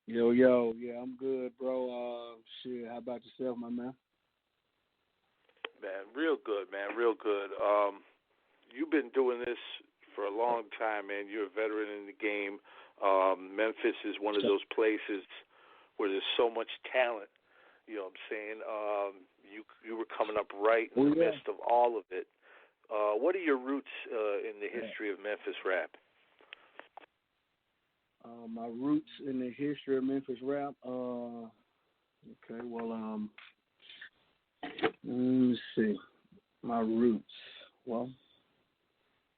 Yo, yo, yeah, I'm good, bro. Shit, how about yourself, my man? Man, real good, man, real good. You've been doing this for a long time, man. You're a veteran in the game. Memphis is one of those places where there's so much talent. You know what I'm saying? You were coming up right in Oh the yeah. midst of all of it. What are your roots in the Yeah. history of Memphis rap? My roots in the history of Memphis rap. Okay, well, let me see. My roots. Well,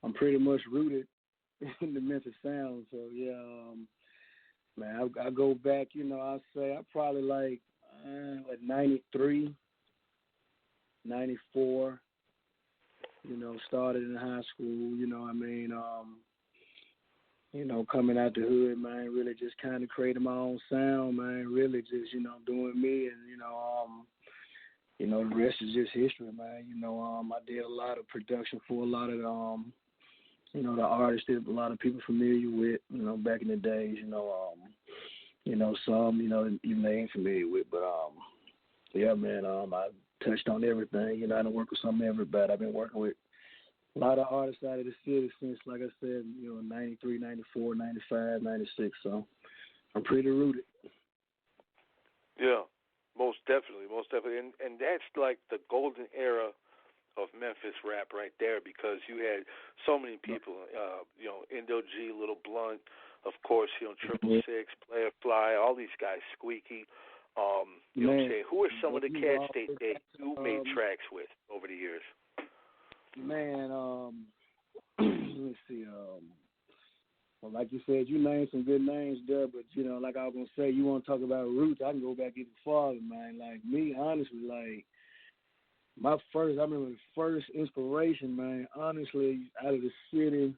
I'm pretty much rooted in the Memphis sound. So yeah, man, I go back. I say I probably like 93, 94. Started in high school. Coming out the hood, man, really just kind of creating my own sound, man. Really just, doing me, and the rest is just history, man. I did a lot of production for a lot of the artists that a lot of people familiar with, back in the days, some, even they ain't familiar with, but yeah, man, I touched on everything. I done work with some of everybody. I've been working with a lot of artists out of the city since, like I said, 93, 94, 95, 96. So I'm pretty rooted. Yeah, most definitely, most definitely, and that's like the golden era of Memphis rap right there because you had so many people, Indo G, Little Blunt, of course, Triple Six, Playa Fly, all these guys, Squeaky. You know what I'm saying? Who are some of the cats that you made tracks with over the years? Man, let me see. Well, like you said, you named some good names there, but like I was gonna say, you want to talk about roots? I can go back even farther, man. Like me, honestly, like I remember the first inspiration, man. Honestly, out of the city,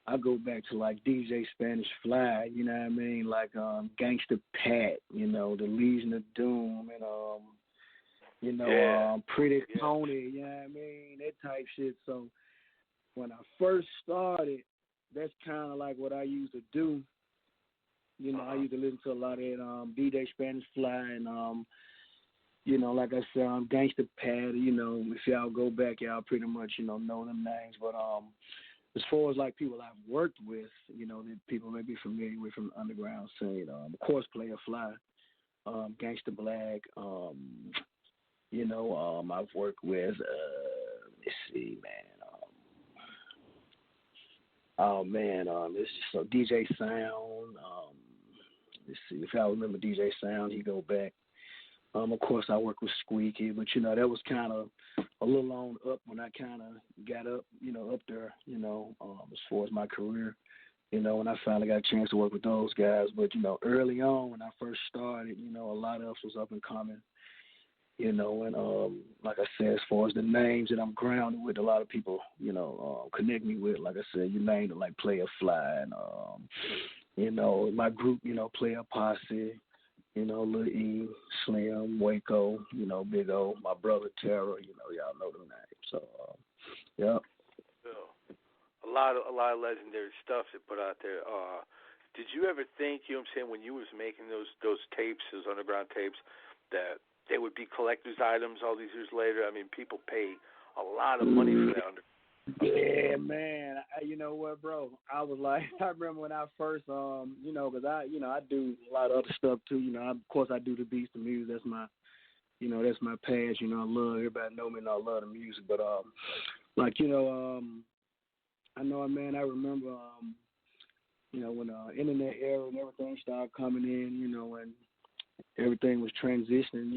I go back to like DJ Spanish Fly. You know what I mean? Like Gangsta Pat. The Legion of Doom, and Pretty Tony, you know what I mean? That type shit. So when I first started, that's kind of like what I used to do. I used to listen to a lot of that DJ Spanish Fly and, like I said, Gangsta Pat. If y'all go back, y'all pretty much, know them names. But as far as like people I've worked with, that people may be familiar with from the underground scene, of course, Playa Fly, Gangsta Blac, I've worked with, let's see, man. It's just so DJ Sound. Let's see, if y'all remember DJ Sound, he go back. Of course, I work with Squeaky, but that was kind of a little on up when I kind of got up, up there, as far as my career, when I finally got a chance to work with those guys. But early on when I first started, a lot of us was up and coming. And like I said, as far as the names that I'm grounded with, a lot of people, connect me with. Like I said, you named it like Playa Fly, and my group, Playa Posse, Lil E, Slim, Waco, Big O, my brother Taro, y'all know them names. So, yeah. A lot of legendary stuff they put out there. Did you ever think, you know what I'm saying, when you was making those tapes, those underground tapes, that they would be collector's items all these years later? I mean, people pay a lot of money for that. Yeah, man. You know what, bro? I was like, I remember when I first, because I do a lot of other stuff too. Of course, I do the beats, the music. That's my, that's my passion. I love everybody know me, and I love the music. But I know, man. I remember, when the internet era and everything started coming in, and everything was transitioning,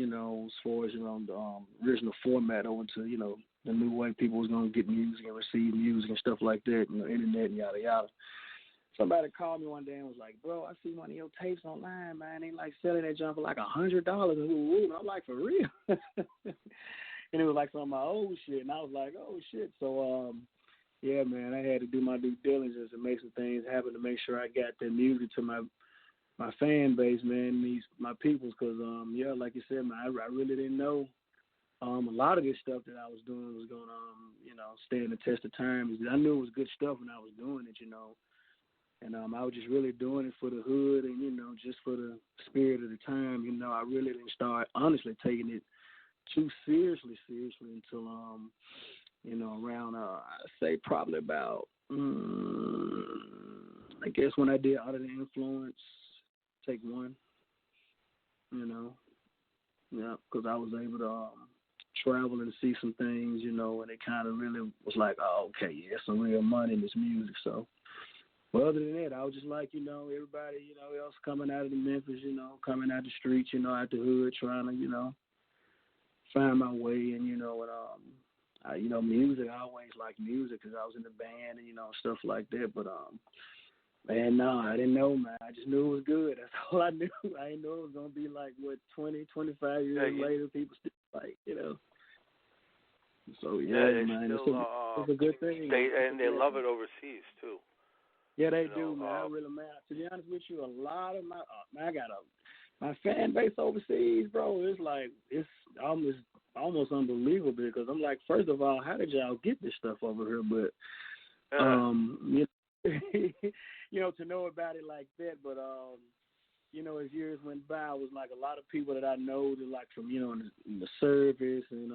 as far as, the original format over to, the new way people was going to get music and receive music and stuff like that, internet and yada yada. Somebody called me one day and was like, bro, I see one of your tapes online, man. They like selling that junk for like $100. And I'm like, for real? And it was like some of my old shit. And I was like, oh, shit. So, yeah, man, I had to do my due diligence and make some things happen to make sure I got that music to my fan base, man, my peoples, because, yeah, like you said, man, I really didn't know a lot of this stuff that I was doing was going to, stand the test of time. I knew it was good stuff when I was doing it, And I was just really doing it for the hood and, just for the spirit of the time. I really didn't start honestly taking it too seriously until, around, I'd say probably about, I guess when I did Under the Influence, Take One, yeah, because I was able to travel and see some things, and it kind of really was like, oh, okay, yeah, there's some real money in this music, so. But other than that, I was just like, everybody, else coming out of the Memphis, coming out the streets, out the hood, trying to, find my way. And, music, I always liked music because I was in the band and, stuff like that. But, man, no, I didn't know, man. I just knew it was good. That's all I knew. I didn't know it was going to be like, 20, 25 years later, people still like, So, yeah man, it's a good thing. They love it overseas, too. Yeah, they do, man. I really, man. To be honest with you, a lot of my, man, I got my fan base overseas, bro. It's like it's almost unbelievable because I'm like, first of all, how did y'all get this stuff over here? But to know about it like that. But as years went by, it was like a lot of people that I know that like from in the service and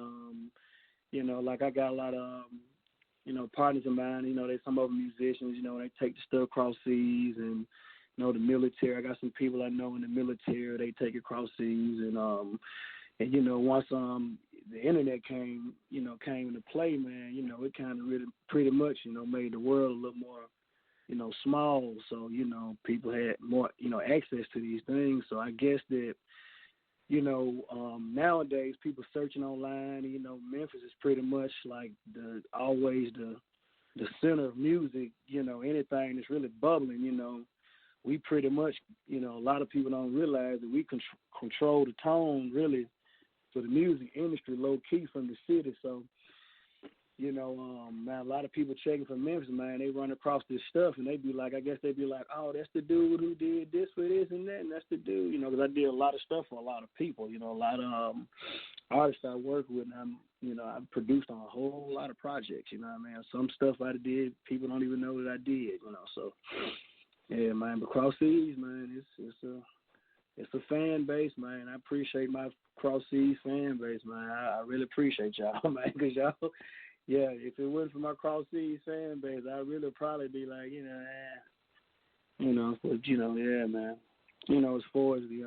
like I got a lot of. Partners of mine, they some of them musicians, they take the stuff across seas and, the military. I got some people I know in the military, they take it across seas and once the internet came into play, man, it kind of really pretty much, made the world a little more, small. So, people had more, access to these things. So I guess that, nowadays people searching online, Memphis is pretty much like always the center of music, anything that's really bubbling, we pretty much, a lot of people don't realize that we control the tone really for the music industry low key from the city. So, man, a lot of people checking for Memphis, man, they run across this stuff and I guess they'd be like, oh, that's the dude who did this for this and that, and that's the dude, because I did a lot of stuff for a lot of people, a lot of artists I work with, and I've produced on a whole lot of projects, some stuff I did, people don't even know that I did, so, yeah, man, but Cross Seas, man, it's a fan base, man. I appreciate my Cross Seas fan base, man. I really appreciate y'all, man, because y'all, yeah, if it wasn't for my Cross Seas fan base, I really probably be like, but, yeah, man. As far as the,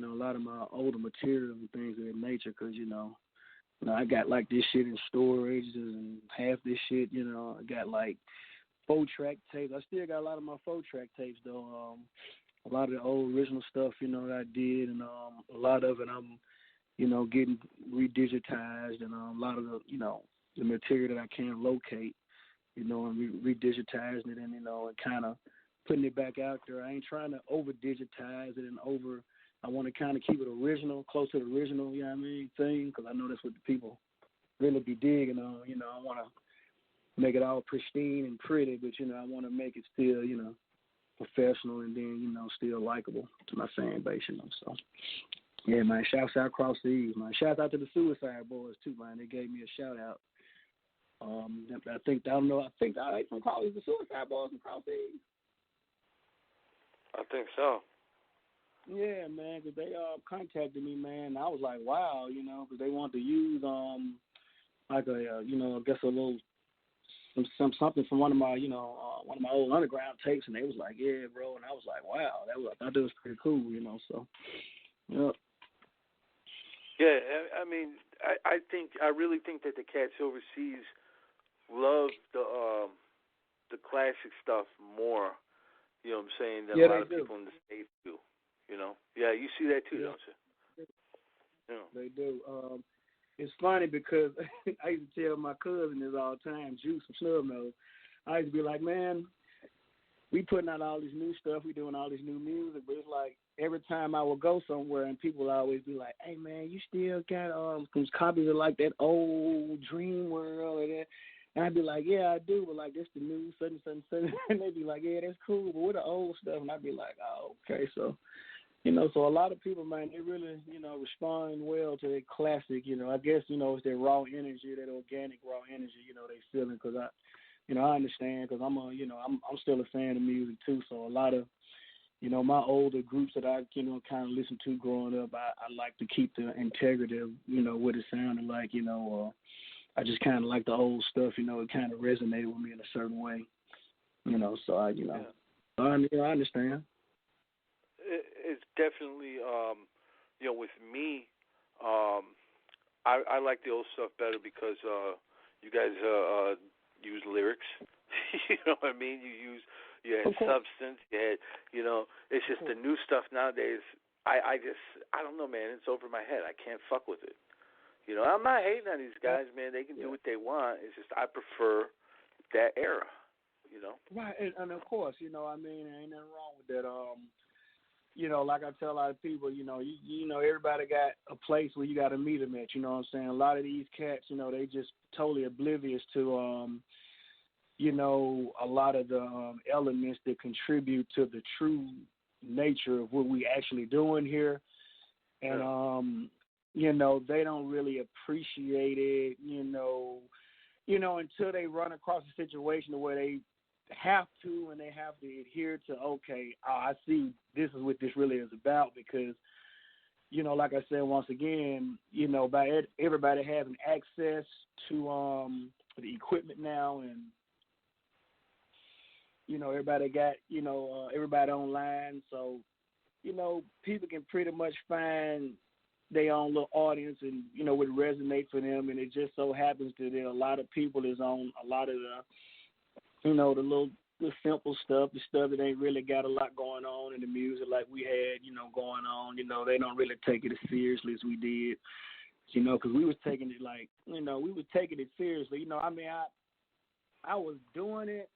a lot of my older material and things of that nature, because, I got like this shit in storage and half this shit, I got like 4-track tapes. I still got a lot of my 4-track tapes, though. A lot of the old original stuff, that I did, and a lot of it I'm, getting redigitized, and a lot of the, the material that I can't locate, and redigitizing it and, and kind of putting it back out there. I ain't trying to over-digitize it and I want to kind of keep it original, close to the original, thing, because I know that's what the people really be digging on. I want to make it all pristine and pretty, but, I want to make it still, professional and then, still likable to my fan base, So, yeah, man, shouts out Cross Seas, man. Shouts out to the Suicide Boys, too, man. They gave me a shout-out. I think from college, the Suicide Boys from Cross Seas. I think so. Yeah, man, because they contacted me, man. I was like, wow, because they wanted to use like a I guess a little something from one of my old underground tapes, and they was like, yeah, bro, and I was like, wow, I thought that was pretty cool, So, yeah. Yeah, I mean, I really think that the cats overseas love the classic stuff more. You know what I'm saying? Than a lot of people in the States do. Yeah, you see that too, don't you? Yeah. They do. It's funny because I used to tell my cousin this all the time, Juice from Snubnose. I used to be like, man, we putting out all this new stuff, we doing all this new music, but it's like every time I would go somewhere and people would always be like, hey, man, you still got some copies of like that old Dream World or that. And I'd be like, yeah, I do, but like this the new such and and they'd be like, yeah, that's cool, but what the old stuff? And I'd be like, oh, okay, so. So a lot of people, man, they really, respond well to that classic, I guess, it's their raw energy, that organic raw energy, they feeling, because I understand because I'm still a fan of music too. So a lot of, my older groups that I, kind of listened to growing up, I like to keep the integrity of, what it sounded like, I just kind of like the old stuff, it kind of resonated with me in a certain way, so I understand. It's definitely, with me, I like the old stuff better because you guys use lyrics. You know what I mean? You had substance. You had, it's just the new stuff nowadays. I don't know, man. It's over my head. I can't fuck with it. I'm not hating on these guys, man. They can do what they want. It's just I prefer that era. Right, and of course, ain't nothing wrong with that. Like I tell a lot of people, everybody got a place where you got to meet them at. You know what I'm saying? A lot of these cats, they just totally oblivious to, a lot of the elements that contribute to the true nature of what we actually doing here, and they don't really appreciate it, until they run across a situation where they have to and they have to adhere to, okay, I see this is what this really is about because, like I said, once again, by everybody having access to the equipment now and, everybody got, everybody online. So, people can pretty much find their own little audience and, what resonate for them. And it just so happens that there are a lot of people is on a lot of the simple stuff, the stuff that ain't really got a lot going on in the music like we had, going on. They don't really take it as seriously as we did, because we was taking it like, we was taking it seriously. I was doing it,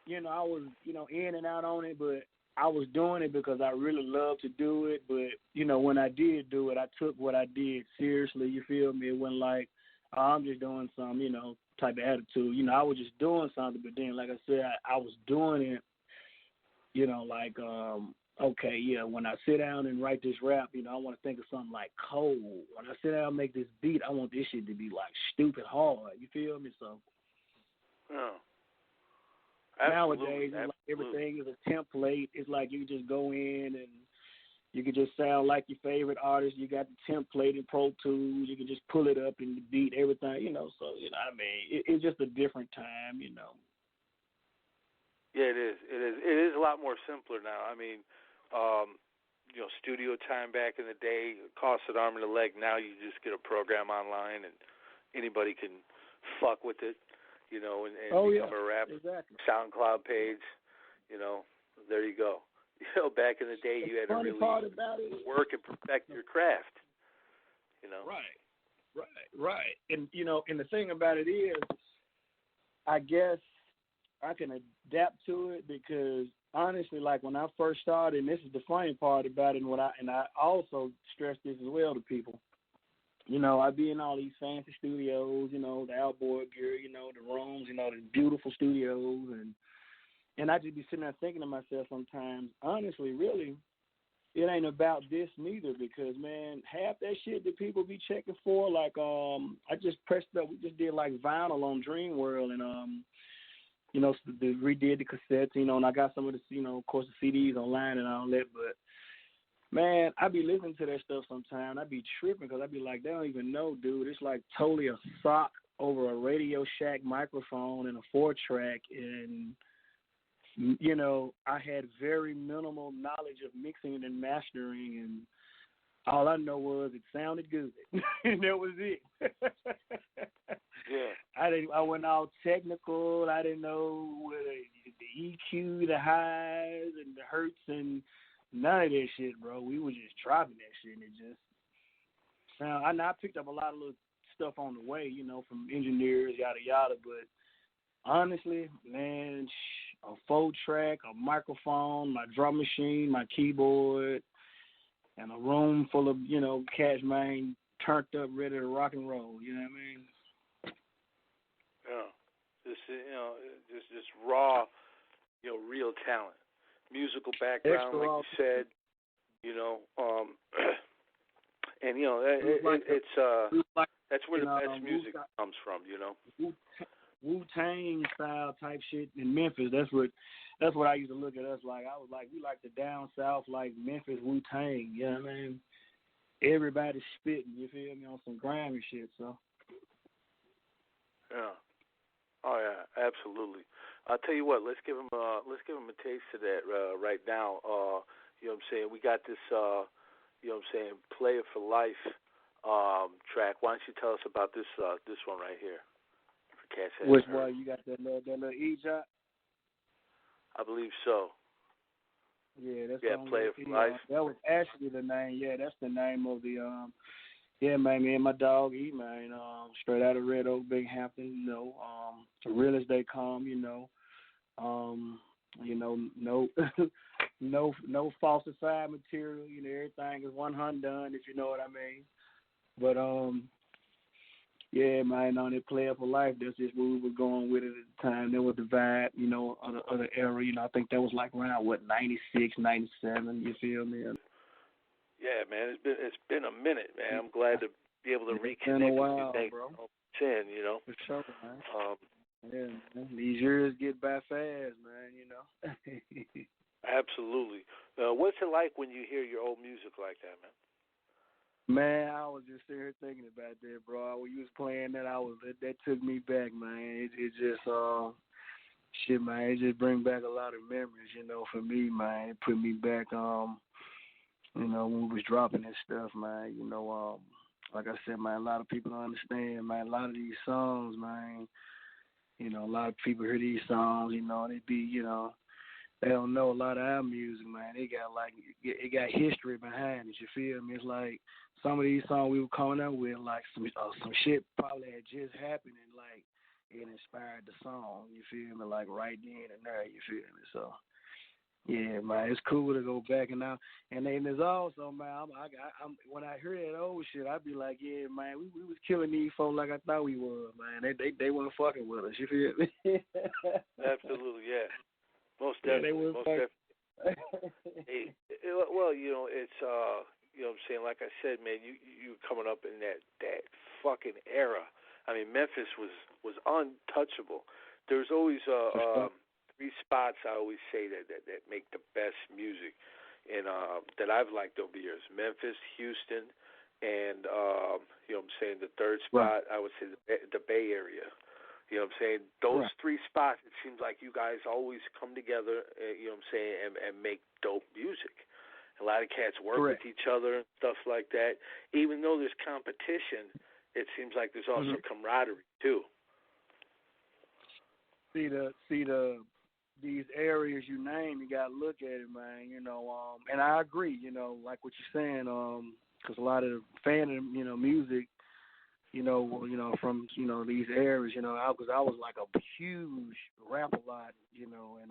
I was, in and out on it, but I was doing it because I really loved to do it. But, when I did do it, I took what I did seriously, you feel me? It wasn't like, oh, I'm just doing some, type of attitude. I was just doing something, but then, like I said, I was doing it, like, okay, yeah, when I sit down and write this rap, I want to think of something like cold. When I sit down and make this beat, I want this shit to be, like, stupid hard. You feel me? So, nowadays, it's like everything is a template. It's like you just go in and you can just sound like your favorite artist. You got the template in Pro Tools. You can just pull it up and beat everything, So, it's just a different time, Yeah, it is. It is a lot more simpler now. Studio time back in the day cost an arm and a leg. Now you just get a program online and anybody can fuck with it, and become a rap SoundCloud page. There you go. Back in the day, you had to really work and perfect your craft. Right. And and the thing about it is, I guess I can adapt to it because honestly, like when I first started, and this is the funny part about it, and I also stress this as well to people. I be in all these fancy studios, the outboard gear, the rooms, the beautiful studios, and I just be sitting there thinking to myself sometimes, honestly, really, it ain't about this neither because, man, half that shit that people be checking for, like, I just pressed up, we just did, like, vinyl on Dream World and, redid the cassettes, and I got some of the, of course, the CDs online and all that, but, man, I be listening to that stuff sometimes. I be tripping because I be like, they don't even know, dude. It's like totally a sock over a Radio Shack microphone and a 4-track and, I had very minimal knowledge of mixing and mastering, and all I know was it sounded good, and that was it. Yeah. I went all technical. I didn't know what the EQ, the highs, and the hertz, and none of that shit, bro. We were just dropping that shit, and it just sound. I picked up a lot of little stuff on the way, from engineers, yada yada, but honestly, man, a 4-track, a microphone, my drum machine, my keyboard, and a room full of, cats, man, turned up, ready to rock and roll. You know what I mean? Yeah. Just raw, real talent, musical background, Extra like raw. you said. And that's where the best music comes from. Wu-Tang style type shit in Memphis. That's what I used to look at us like. I was like, we like the down south, like Memphis Wu-Tang. You know what I mean? Everybody's spitting. You feel me, on some grimy shit. So. Yeah. Oh yeah, absolutely. I'll tell you what. Let's give him a taste of that right now. You know what I'm saying? We got this. You know what I'm saying? Playa for Life track. Why don't you tell us about this one right here? For cats that Which one? You got that little E-Jot? I believe so. Yeah, that's Playa for Life. That was actually the name. Yeah, that's the name of the Yeah, man, me and my dog E, man, straight out of Red Oak, Binghampton, you know, the real as they come, you know, no, no falsified material, you know, everything is 100 done, if you know what I mean. But yeah, man, on that Playa for Life, that's just what we were going with it at the time. There was the vibe, you know, of the era, you know. I think that was like around 96, 97. You feel me? Yeah, man, it's been a minute, man. I'm glad to be able to reconnect been a while, with you, bro. 10, you know. For sure, man. Yeah, man. These years get by fast, man. You know. Absolutely. What's it like when you hear your old music like that, man? Man, I was just sitting here thinking about that, bro. When you was playing that, that took me back, man. It just shit, man. It just bring back a lot of memories, you know, for me, man. It put me back, you know, when we was dropping this stuff, man. You know, like I said, man, a lot of people don't understand, man. A lot of these songs, man. You know, a lot of people hear these songs, you know, and they be, you know, they don't know a lot of our music, man. It got history behind it. You feel me? It's like some of these songs we were coming up with, like some shit probably had just happened, and like it inspired the song. You feel me? Like right then and there. You feel me? So yeah, man, it's cool to go back and now. And then there's also, man, I'm when I hear that old shit, I be like, yeah, man, we was killing these folks like I thought we was, man. They weren't fucking with us. You feel me? Absolutely, yeah. Most definitely. Hey, well, you know, it's you know what I'm saying, like I said, man, you coming up in that fucking era. I mean, Memphis was untouchable. There's always three spots I always say that make the best music and that I've liked over the years. Memphis, Houston, and you know what I'm saying, the third spot I would say the Bay Area. You know what I'm saying? Those three spots, it seems like you guys always come together, you know what I'm saying, and make dope music. A lot of cats work with each other and stuff like that. Even though there's competition, it seems like there's also camaraderie, too. See these areas you name, you got to look at it, man, you know, and I agree, you know, like what you're saying, because a lot of the fan of, you know, music, you know, from, you know, these areas, you know, I was like a huge Rap-A-Lot, you know, and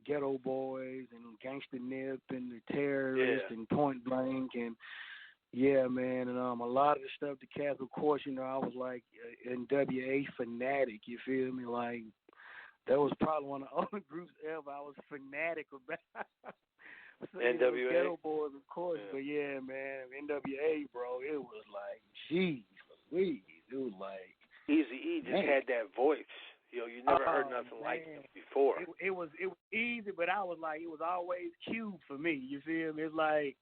Ghetto Boys and Gangsta Nip and the Terrorist and Point Blank and yeah, man, and a lot of the stuff the cats, of course, you know, I was like NWA fanatic, you feel me? Like that was probably one of the only groups ever I was fanatic about. So, NWA? Ghetto Boys, of course, but yeah, man, NWA, bro, it was like, jeez, Louise, it was like Easy-E just had that voice. You know, you never heard nothing like it before. It was easy, but I was like, it was always Cube for me. You feel me? It's like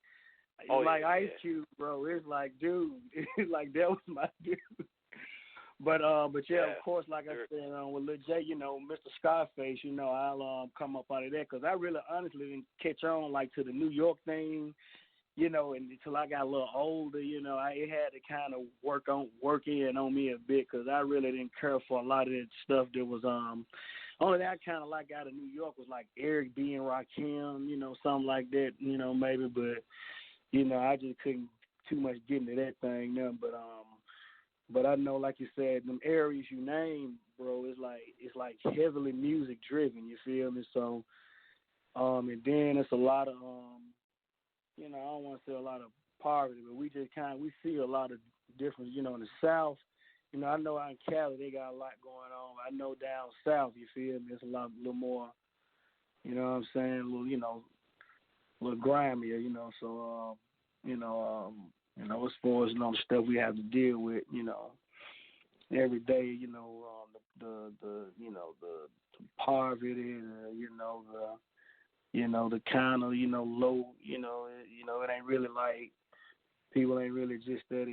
Ice Cube, bro. It's like, dude, it's like that was my dude. But yeah, of course, like I said, with Lil J, you know, Mr. Scarface, you know, I'll come up out of that because I really honestly didn't catch on like to the New York thing, you know, and until I got a little older, you know, it had to kind of work in on me a bit because I really didn't care for a lot of that stuff that was only that I kind of like out of New York was like Eric B and Rakim, you know, something like that, you know, maybe, but you know, I just couldn't too much get into that thing now, but I know, like you said, them areas you named, bro, it's like heavily music driven. You feel me? So, and then it's a lot of, you know, I don't want to say a lot of poverty, but we see a lot of difference. You know, in the South, you know, I know out in Cali they got a lot going on. I know down South, you feel me? It's a little more, you know what I'm saying? A little, you know, a little grimier, you know. So, you know, as far as, you know, the stuff we have to deal with, you know, every day, the poverty, the kind of, low, it ain't really like people ain't really just that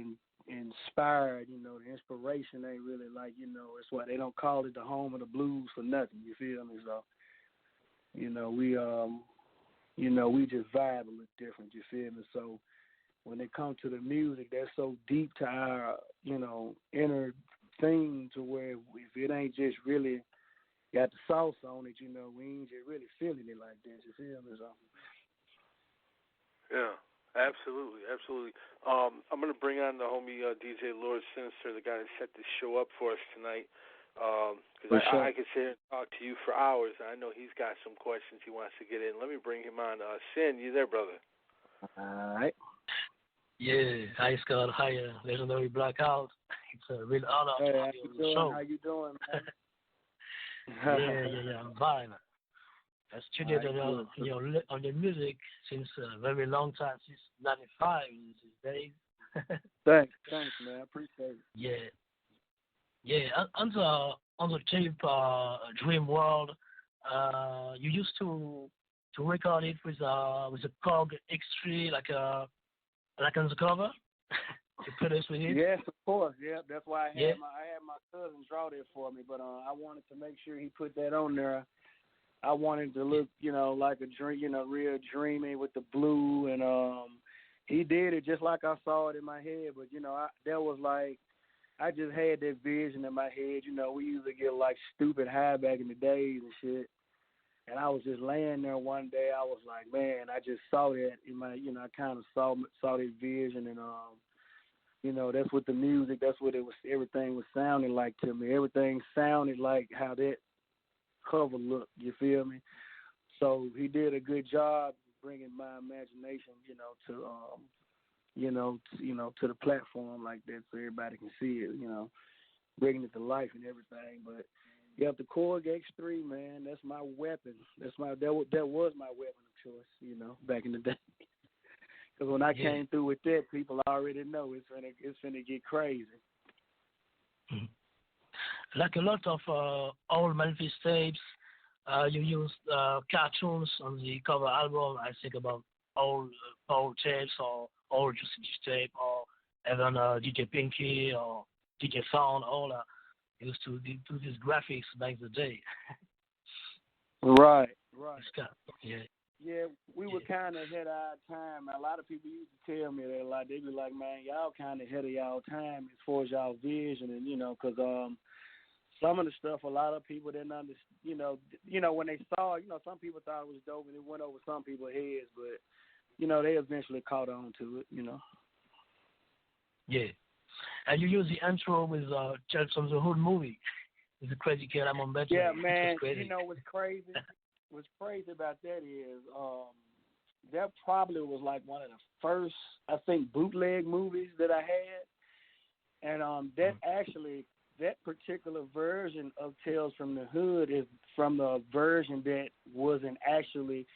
inspired, the inspiration ain't really like, it's why they don't call it the home of the blues for nothing, you feel me? So, we just vibe a little different, you feel me? So when it comes to the music, that's so deep to our, inner thing to where if it ain't just really got the sauce on it, we ain't just really feeling it like this, you feel me? So. Yeah. Absolutely. I'm going to bring on the homie DJ Lord Sinister, the guy that set this show up for us tonight. Because I could sit here and talk to you for hours. I know he's got some questions he wants to get in. Let me bring him on. Sin, you there, brother? All right. Yeah. Hi, Scott. Hi, legendary Blackout. It's a real honor to have you on the show. How you doing, man? yeah, I'm fine. I studied on the music since a very long time, since '95 these days. Thanks, man. I appreciate it. Yeah. On the tape, Dream World, you used to record it with a Korg X3 like on the cover. To put us with it. Yes, of course. Yeah, that's why I had my cousin draw that for me. But I wanted to make sure he put that on there. I wanted to look, like a dream, real dreamy with the blue, and he did it just like I saw it in my head. But that was like, I just had that vision in my head. We used to get like stupid high back in the days and shit. And I was just laying there one day. I was like, man, I just saw that in my, I kind of saw that vision, and that's what the music, that's what it was. Everything was sounding like to me. Everything sounded like how that cover look, you feel me? So he did a good job bringing my imagination, to the platform like that, so everybody can see it, bringing it to life and everything. But yeah, the Korg X3, man, that's my weapon. That was my weapon of choice, back in the day. Because when I came through with that, people already know it's finna get crazy. Mm-hmm. Like a lot of old Memphis tapes, you used cartoons on the cover album. I think about old tapes or old Juicy tape, or even DJ Pinky or DJ Sound. All used to do these graphics back in the day. Right. Yeah, we were kind of ahead of our time. A lot of people used to tell me that, like, they be like, man, y'all kind of ahead of y'all time as far as y'all vision, and because some of the stuff, a lot of people didn't understand. When they saw, some people thought it was dope, and it went over some people's heads, but they eventually caught on to it. Yeah, and you use the intro with Church from the Hood movie. It's a crazy kid. I'm on bed. Yeah, man. What's crazy? What's crazy about that is that probably was like one of the first, I think, bootleg movies that I had, and that particular version of Tales from the Hood is from the version that wasn't actually,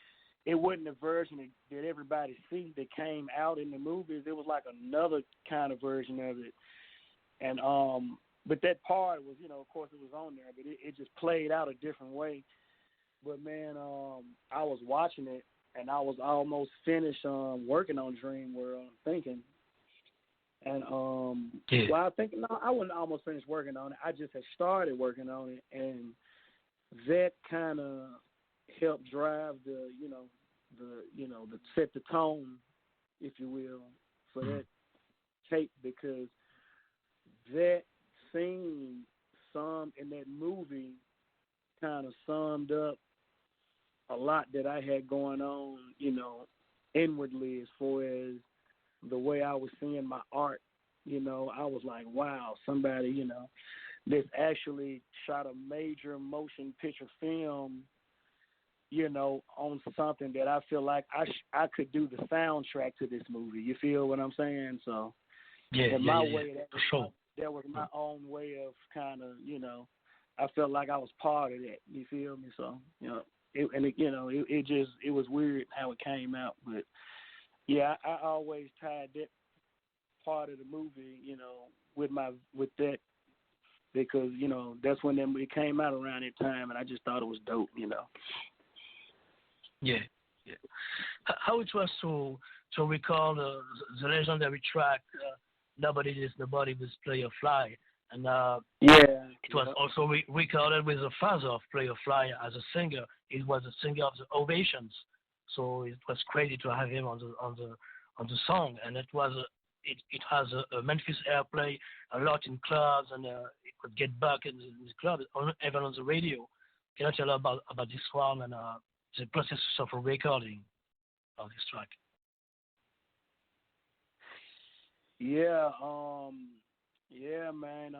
it wasn't the version that everybody sees that came out in the movies. It was like another kind of version of it, and but that part was, of course, it was on there, but it just played out a different way. But, man, I was watching it, and I was almost finished working on Dream World, thinking. And, well, I think, no, I wasn't almost finished working on it. I just had started working on it, and that kind of helped drive the set the tone, if you will, for that tape, because that scene, in that movie, kind of summed up a lot that I had going on, inwardly, as far as the way I was seeing my art. I was like, wow, somebody, that's actually shot a major motion picture film, on something that I feel like I could do the soundtrack to this movie. You feel what I'm saying? So, way, that was my own way of kind of, I felt like I was part of that. You feel me? So, it was weird how it came out, but yeah, I always tied that part of the movie, with that because, you know, that's when it came out around that time, and I just thought it was dope, you know. Yeah, yeah. How it was to record the legendary track "Nobody Is Nobody" with Playa Fly, and it was also recorded with the father of Playa Fly as a singer. He was a singer of the Ovations, so it was crazy to have him on the song, and it has a Memphis airplay a lot in clubs, and it could get back in the club, even on the radio. Can you tell about this one and the process of recording of this track? Yeah, man.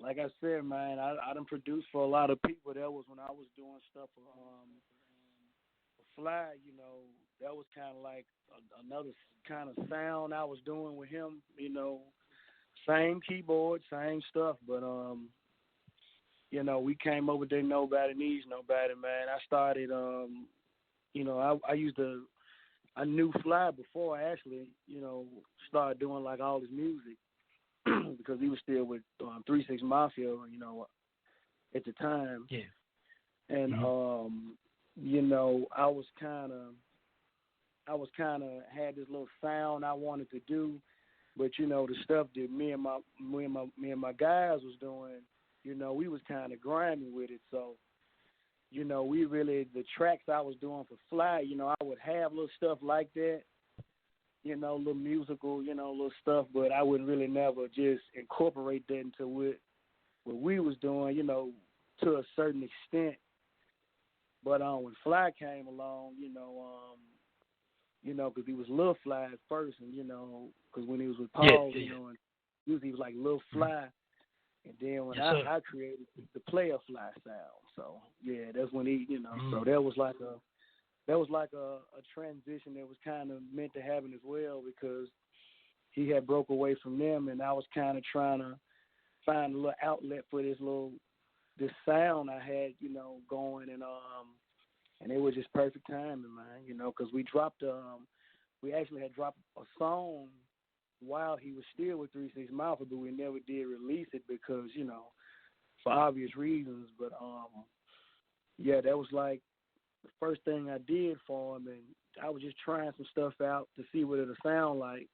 Like I said, man, I done produced for a lot of people. That was when I was doing stuff for Fly, you know. That was kind of like another kind of sound I was doing with him, you know. Same keyboard, same stuff, but you know, we came over there. Nobody Needs Nobody, man. I started, you know, I knew Fly before I actually, you know, started doing like all his music because he was still with 3-6 Mafia, you know, at the time. Yeah. And you know, I was kind of had this little sound I wanted to do, but you know, the stuff that me and my guys was doing, you know, we was kind of grimy with it. So, you know, the tracks I was doing for Fly, you know, I would have little stuff like that, you know, little musical, you know, little stuff, but I wouldn't really never just incorporate that into what we was doing, you know, to a certain extent. But when Fly came along, you know, because he was Lil Fly at first, and, you know, because when he was with Paul, you know, and usually he was like Lil Fly. And then when I created the Playa Fly sound, so yeah, that's when he, you know, so that was like a transition that was kind of meant to happen as well, because he had broke away from them, and I was kind of trying to find a little outlet for this sound I had, you know, going, and it was just perfect timing, man, you know, because we actually had dropped a song while he was still with 3-6 Mafia, but we never did release it because, you know, for obvious reasons. But yeah, that was like the first thing I did for him, and I was just trying some stuff out to see what it'll sound like.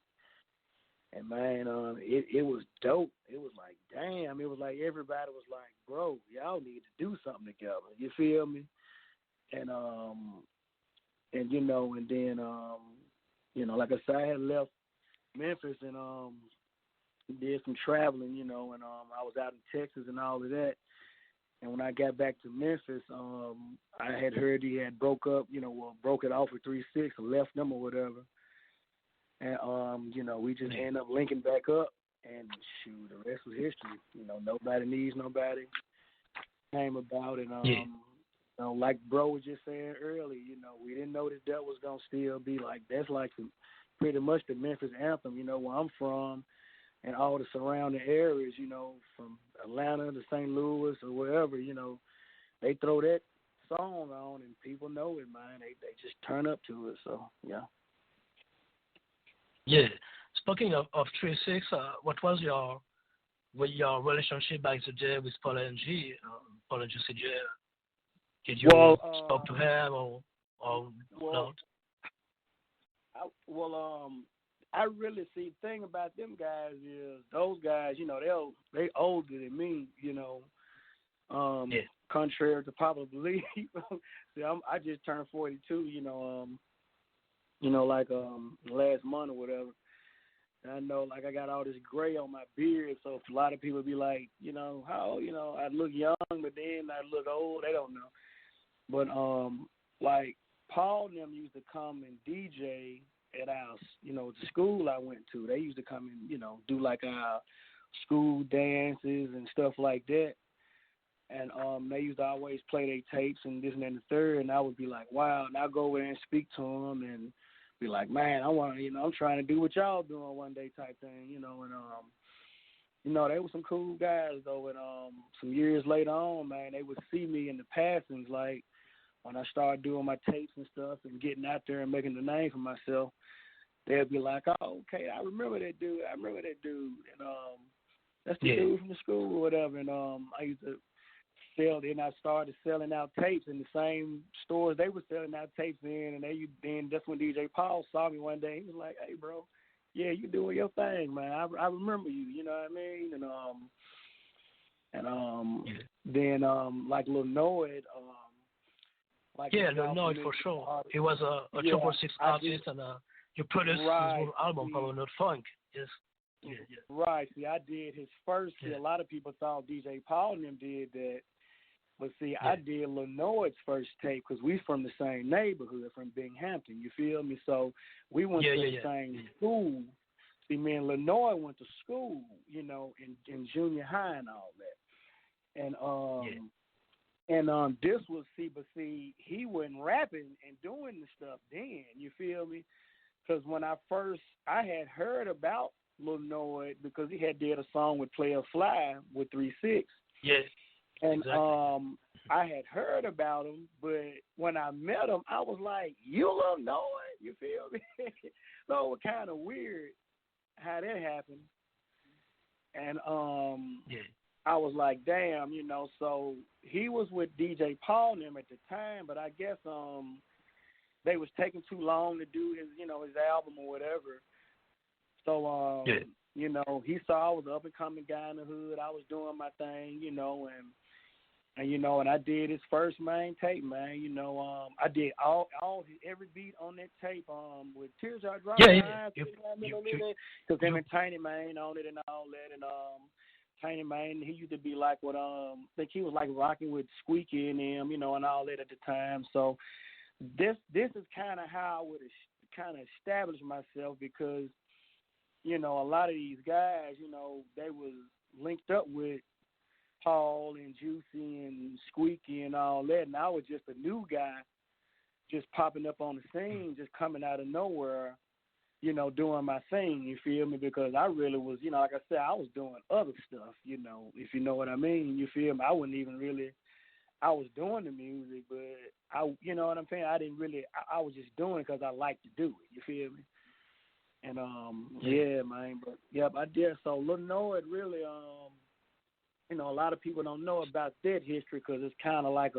And man, it was dope. It was like, damn, it was like everybody was like, bro, y'all need to do something together. You feel me? And you know, and then you know, like I said, I had left Memphis and did some traveling, you know, and I was out in Texas and all of that. And when I got back to Memphis, I had heard he had broke it off with 3-6 or left them or whatever. And you know, we just ended up linking back up, and shoot, the rest was history. You know, Nobody Needs Nobody came about, and you know, like bro was just saying earlier, you know, we didn't know that was gonna still be like that's like pretty much the Memphis anthem, you know, where I'm from, and all the surrounding areas, you know, from Atlanta to St. Louis or wherever, you know, they throw that song on and people know it, man. They just turn up to it. So yeah. Yeah. Speaking of 3-6, what was your relationship back the day with Paul and G? Paul and G CJ? Did you talk to him or not? I really see the thing about them guys is those guys, you know, they older than me, you know. Contrary to popular belief. See, I just turned 42, you know, like last month or whatever. And I know, like, I got all this gray on my beard, so a lot of people be like, you know, how, you know, I look young, but then I look old. They don't know. But like Paul and them used to come and DJ at our, you know, the school I went to. They used to come and, you know, do like our school dances and stuff like that. And they used to always play their tapes and this and that and the third. And I would be like, wow. And I'll go over there and speak to them and be like, man, I want to, you know, I'm trying to do what y'all doing one day type thing, you know. And, you know, they were some cool guys, though. And some years later on, man, they would see me in the passings, like, when I started doing my tapes and stuff and getting out there and making the name for myself, they'd be like, oh, okay, I remember that dude. And That's the dude from the school or whatever. And I used to sell. Then I started selling out tapes in the same stores they were selling out tapes in. And then that's when DJ Paul saw me one day. He was like, "Hey, bro, yeah, you doing your thing, man. I remember you. You know what I mean?" Then like Lil Noid. Lil Noid for sure. He was a 666 artist, and you produced his whole album, Power Not Funk. Yes. Yeah. Right. See, I did his first. See, a lot of people thought DJ Paul and them did that. But see, I did Lil Noid's first tape because we from the same neighborhood, from Binghampton. You feel me? So we went to the same school. See, me and Lil Noid went to school, you know, in junior high and all that. And this was but he wasn't rapping and doing the stuff then. You feel me? Because when I had heard about Lil Noid because he had did a song with Playa with 3-6. Yes. And exactly. I had heard about him, but when I met him, I was like, "You Lil Noid?" You feel me? So it was kind of weird how that happened. And I was like, "Damn," you know. So he was with DJ Paul and them at the time, but I guess they was taking too long to do his album or whatever. So you know, he saw I was an up and coming guy in the hood. I was doing my thing, you know, and I did his first main tape, man. You know, I did every beat on that tape with Tears Are Dry. Because him and Tiny Man on it and all that, and Tiny Man, he used to be like what I think he was like rocking with Squeaky and them, you know, and all that at the time. So this is kind of how I would kind of establish myself because, you know, a lot of these guys, you know, they was linked up with Paul and Juicy and Squeaky and all that, and I was just a new guy just popping up on the scene, just coming out of nowhere, you know, doing my thing, you feel me? Because I really was, you know, like I said, I was doing other stuff, you know, if you know what I mean, you feel me? I wasn't even really, I was doing the music, but you know what I'm saying? I didn't really, I was just doing it because I like to do it, you feel me? And, man, but, I did. So Lil Noid really, you know, a lot of people don't know about that history because it's kind of like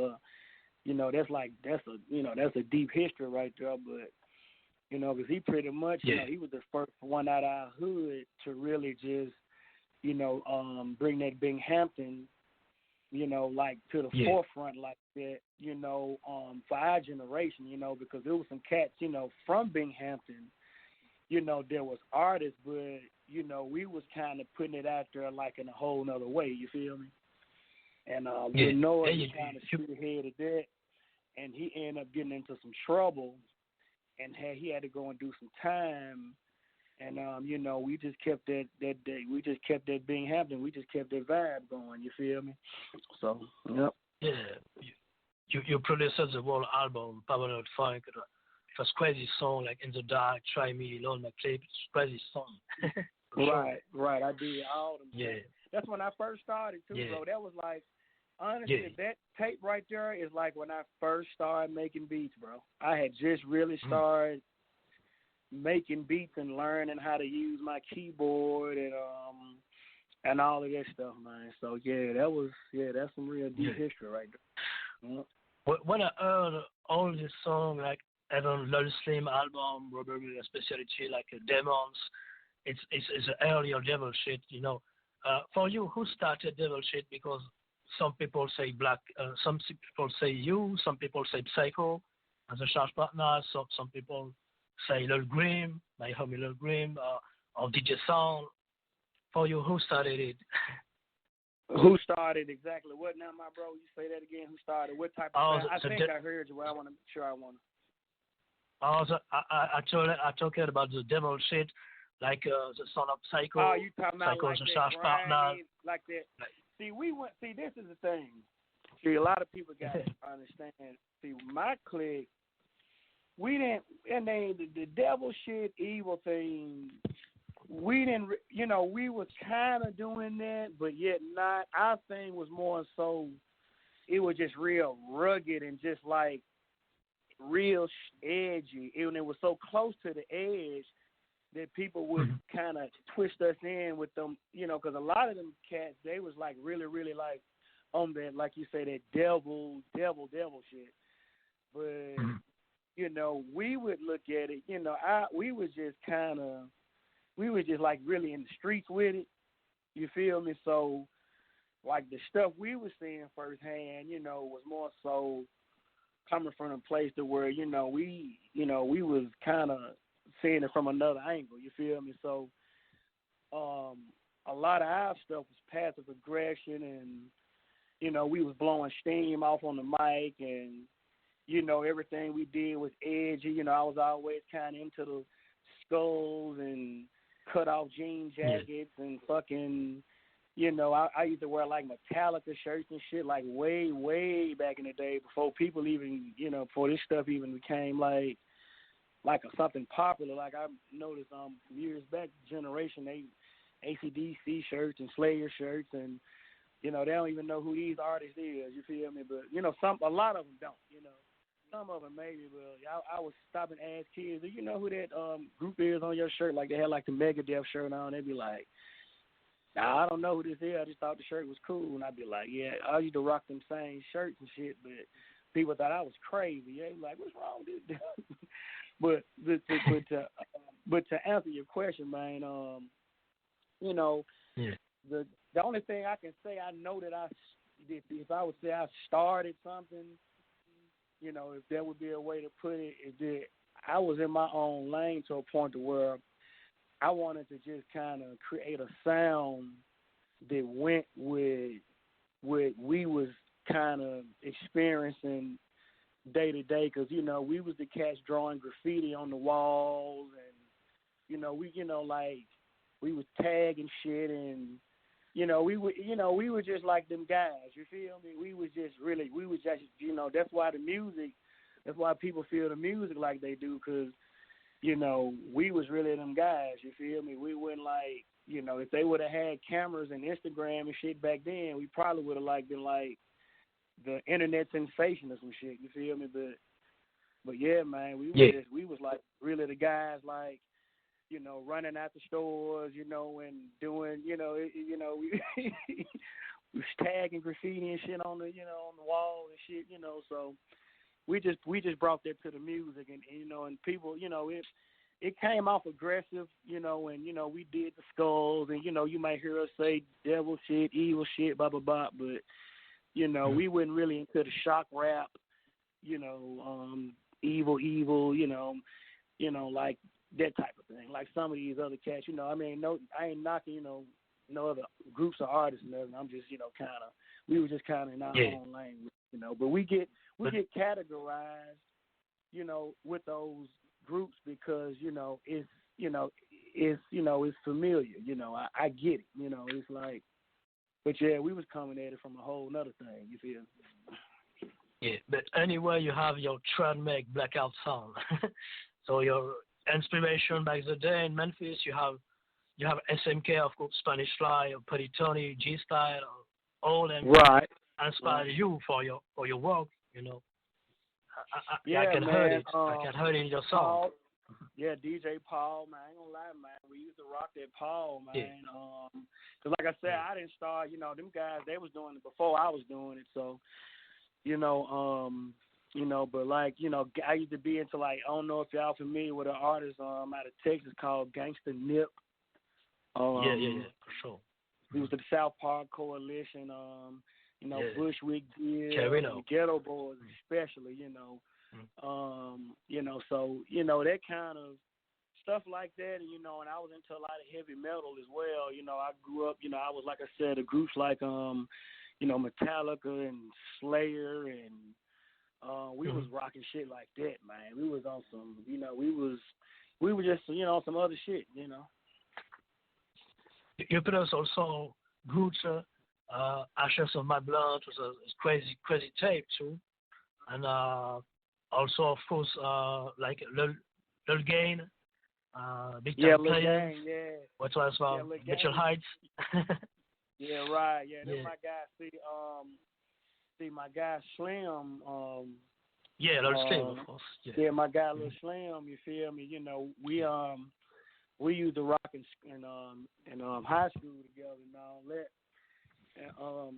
that's a deep history right there. But, you know, because he pretty much, you know, he was the first one out of our hood to really just, you know, bring that Binghampton, you know, like to the forefront like that, you know, for our generation, you know, because there was some cats, you know, from Binghampton. You know, there was artists, but, you know, we was kind of putting it out there like in a whole nother way, you feel me? And Lil Noid kind of spearheaded that, and he ended up getting into some trouble, and he had to go and do some time, and, you know, we just kept that we just kept that Binghampton, we just kept that vibe going, you feel me? So, Yeah. You produced the whole album, Power Not Funk. It was crazy song like In the Dark, Try Me, Alone My Clip. It's crazy song. Right. I did all of them. Yeah. That's when I first started too, bro. That was like, honestly, that tape right there is like when I first started making beats, bro. I had just really started making beats and learning how to use my keyboard and all of that stuff, man. So that's some real deep history right there. When I heard all this song like on Lil Slim album, probably a specialty like Demons. It's an earlier devil shit, you know. For you, who started devil shit? Because some people say Blac, some people say you, some people say Psycho as a charge partner, some people say Lil Grim, my homie Lil Grim, or DJ Sound. For you, who started it? Who started exactly what now, my bro? You say that again. Who started what type of? I think I heard you, but I want to make sure I want to. I talking about the devil shit, like the son of Psycho. Oh, you talking about Psycho's like that, partner. like that. See, this is the thing. See, a lot of people got to understand. See, my clique, we didn't, and the devil shit, evil thing, we didn't, you know, we was kind of doing that, but yet not. Our thing was more so, it was just real rugged and just like, real edgy, and it was so close to the edge that people would kind of twist us in with them, you know, because a lot of them cats, they was like really, really like on that, like you say, that devil shit. But, you know, we would look at it, you know, we was just like really in the streets with it. You feel me? So, like the stuff we was seeing firsthand, you know, was more so coming from a place to where, you know, we was kind of seeing it from another angle, you feel me? So a lot of our stuff was passive aggression, and, you know, we was blowing steam off on the mic, and, you know, everything we did was edgy. You know, I was always kind of into the skulls and cut off jean jackets and fucking, you know, I used to wear like Metallica shirts and shit like way, way back in the day before people even, you know, before this stuff even became like something popular. Like I noticed years back, generation, they AC/DC shirts and Slayer shirts, and, you know, they don't even know who these artists is, you feel me? But, you know, a lot of them don't, you know. Some of them maybe, but I was stopping to ask kids, do you know who that group is on your shirt? Like they had like the Megadeth shirt on. They'd be like, nah, I don't know who this is. I just thought the shirt was cool. And I'd be like, yeah, I used to rock them same shirts and shit, but people thought I was crazy. They was like, what's wrong with this dude? but to answer your question, man, you know, the only thing I can say, I know that if I would say I started something, you know, if there would be a way to put it, is that I was in my own lane to a point to where I wanted to just kind of create a sound that went with what we was kind of experiencing day to day, because, you know, we was the cats drawing graffiti on the walls, and, you know, like we was tagging shit, and, you know, we were just like them guys, you feel me? We was just, you know, that's why people feel the music like they do, because, you know, we was really them guys, you feel me? We wouldn't like, you know, if they would have had cameras and Instagram and shit back then, we probably would have like been like the internet sensation or some shit, you feel me? But yeah, man, we was like really the guys, like, you know, running out the stores, you know, and doing, you know, we was tagging graffiti and shit on the wall and shit, you know. So we just brought that to the music, and you know, and people, you know, it came off aggressive, you know, and, you know, we did the skulls, and, you know, you might hear us say devil shit, evil shit, blah blah blah, but, you know, we wasn't really into the shock rap, you know, evil, you know, like that type of thing, like some of these other cats, you know. I mean, I ain't knocking, you know, no other groups or artists and everything. I'm just, you know, we were just kind of in our own lane, you know. But we get categorized, you know, with those groups because, you know, it's familiar, you know. I get it, you know. It's like, but yeah, we was coming at it from a whole nother thing. You feel me? Yeah, but anyway, you have your trademark Blackout sound. So your inspiration back the day in Memphis, you have SMK, of course, Spanish Fly, or Petty Tony, G Style, all them inspire you for your work, you know. I can hear it. I can hear it in your song. Yeah, DJ Paul, man. I ain't gonna lie, man. We used to rock that Paul, man. Yeah. Cause like I said, I didn't start. You know, them guys, they was doing it before I was doing it. So, you know, but like, you know, I used to be into, like, I don't know if y'all familiar with an artist out of Texas called Gangsta Nip. Yeah, for sure. He was the South Park Coalition. You know, Bushwick did, the Ghetto Boys especially, you know. You know, so, you know, that kind of stuff like that, and, you know, and I was into a lot of heavy metal as well. You know, I grew up, you know, I was, like I said, the groups like, you know, Metallica and Slayer, and we was rocking shit like that, man. We was on some, you know, we were just, you know, some other shit, you know. You put us also groups, Ashes of My Blood was a crazy tape too, and also, of course, like Lil Gain, Big Time Players. What was Mitchell Heights? Yeah, right. Yeah, then my guy, see my guy Slim. Lil Slim, of course. Yeah, my guy Lil Slim. You feel me? You know, we we used to rock in high school together and all that. And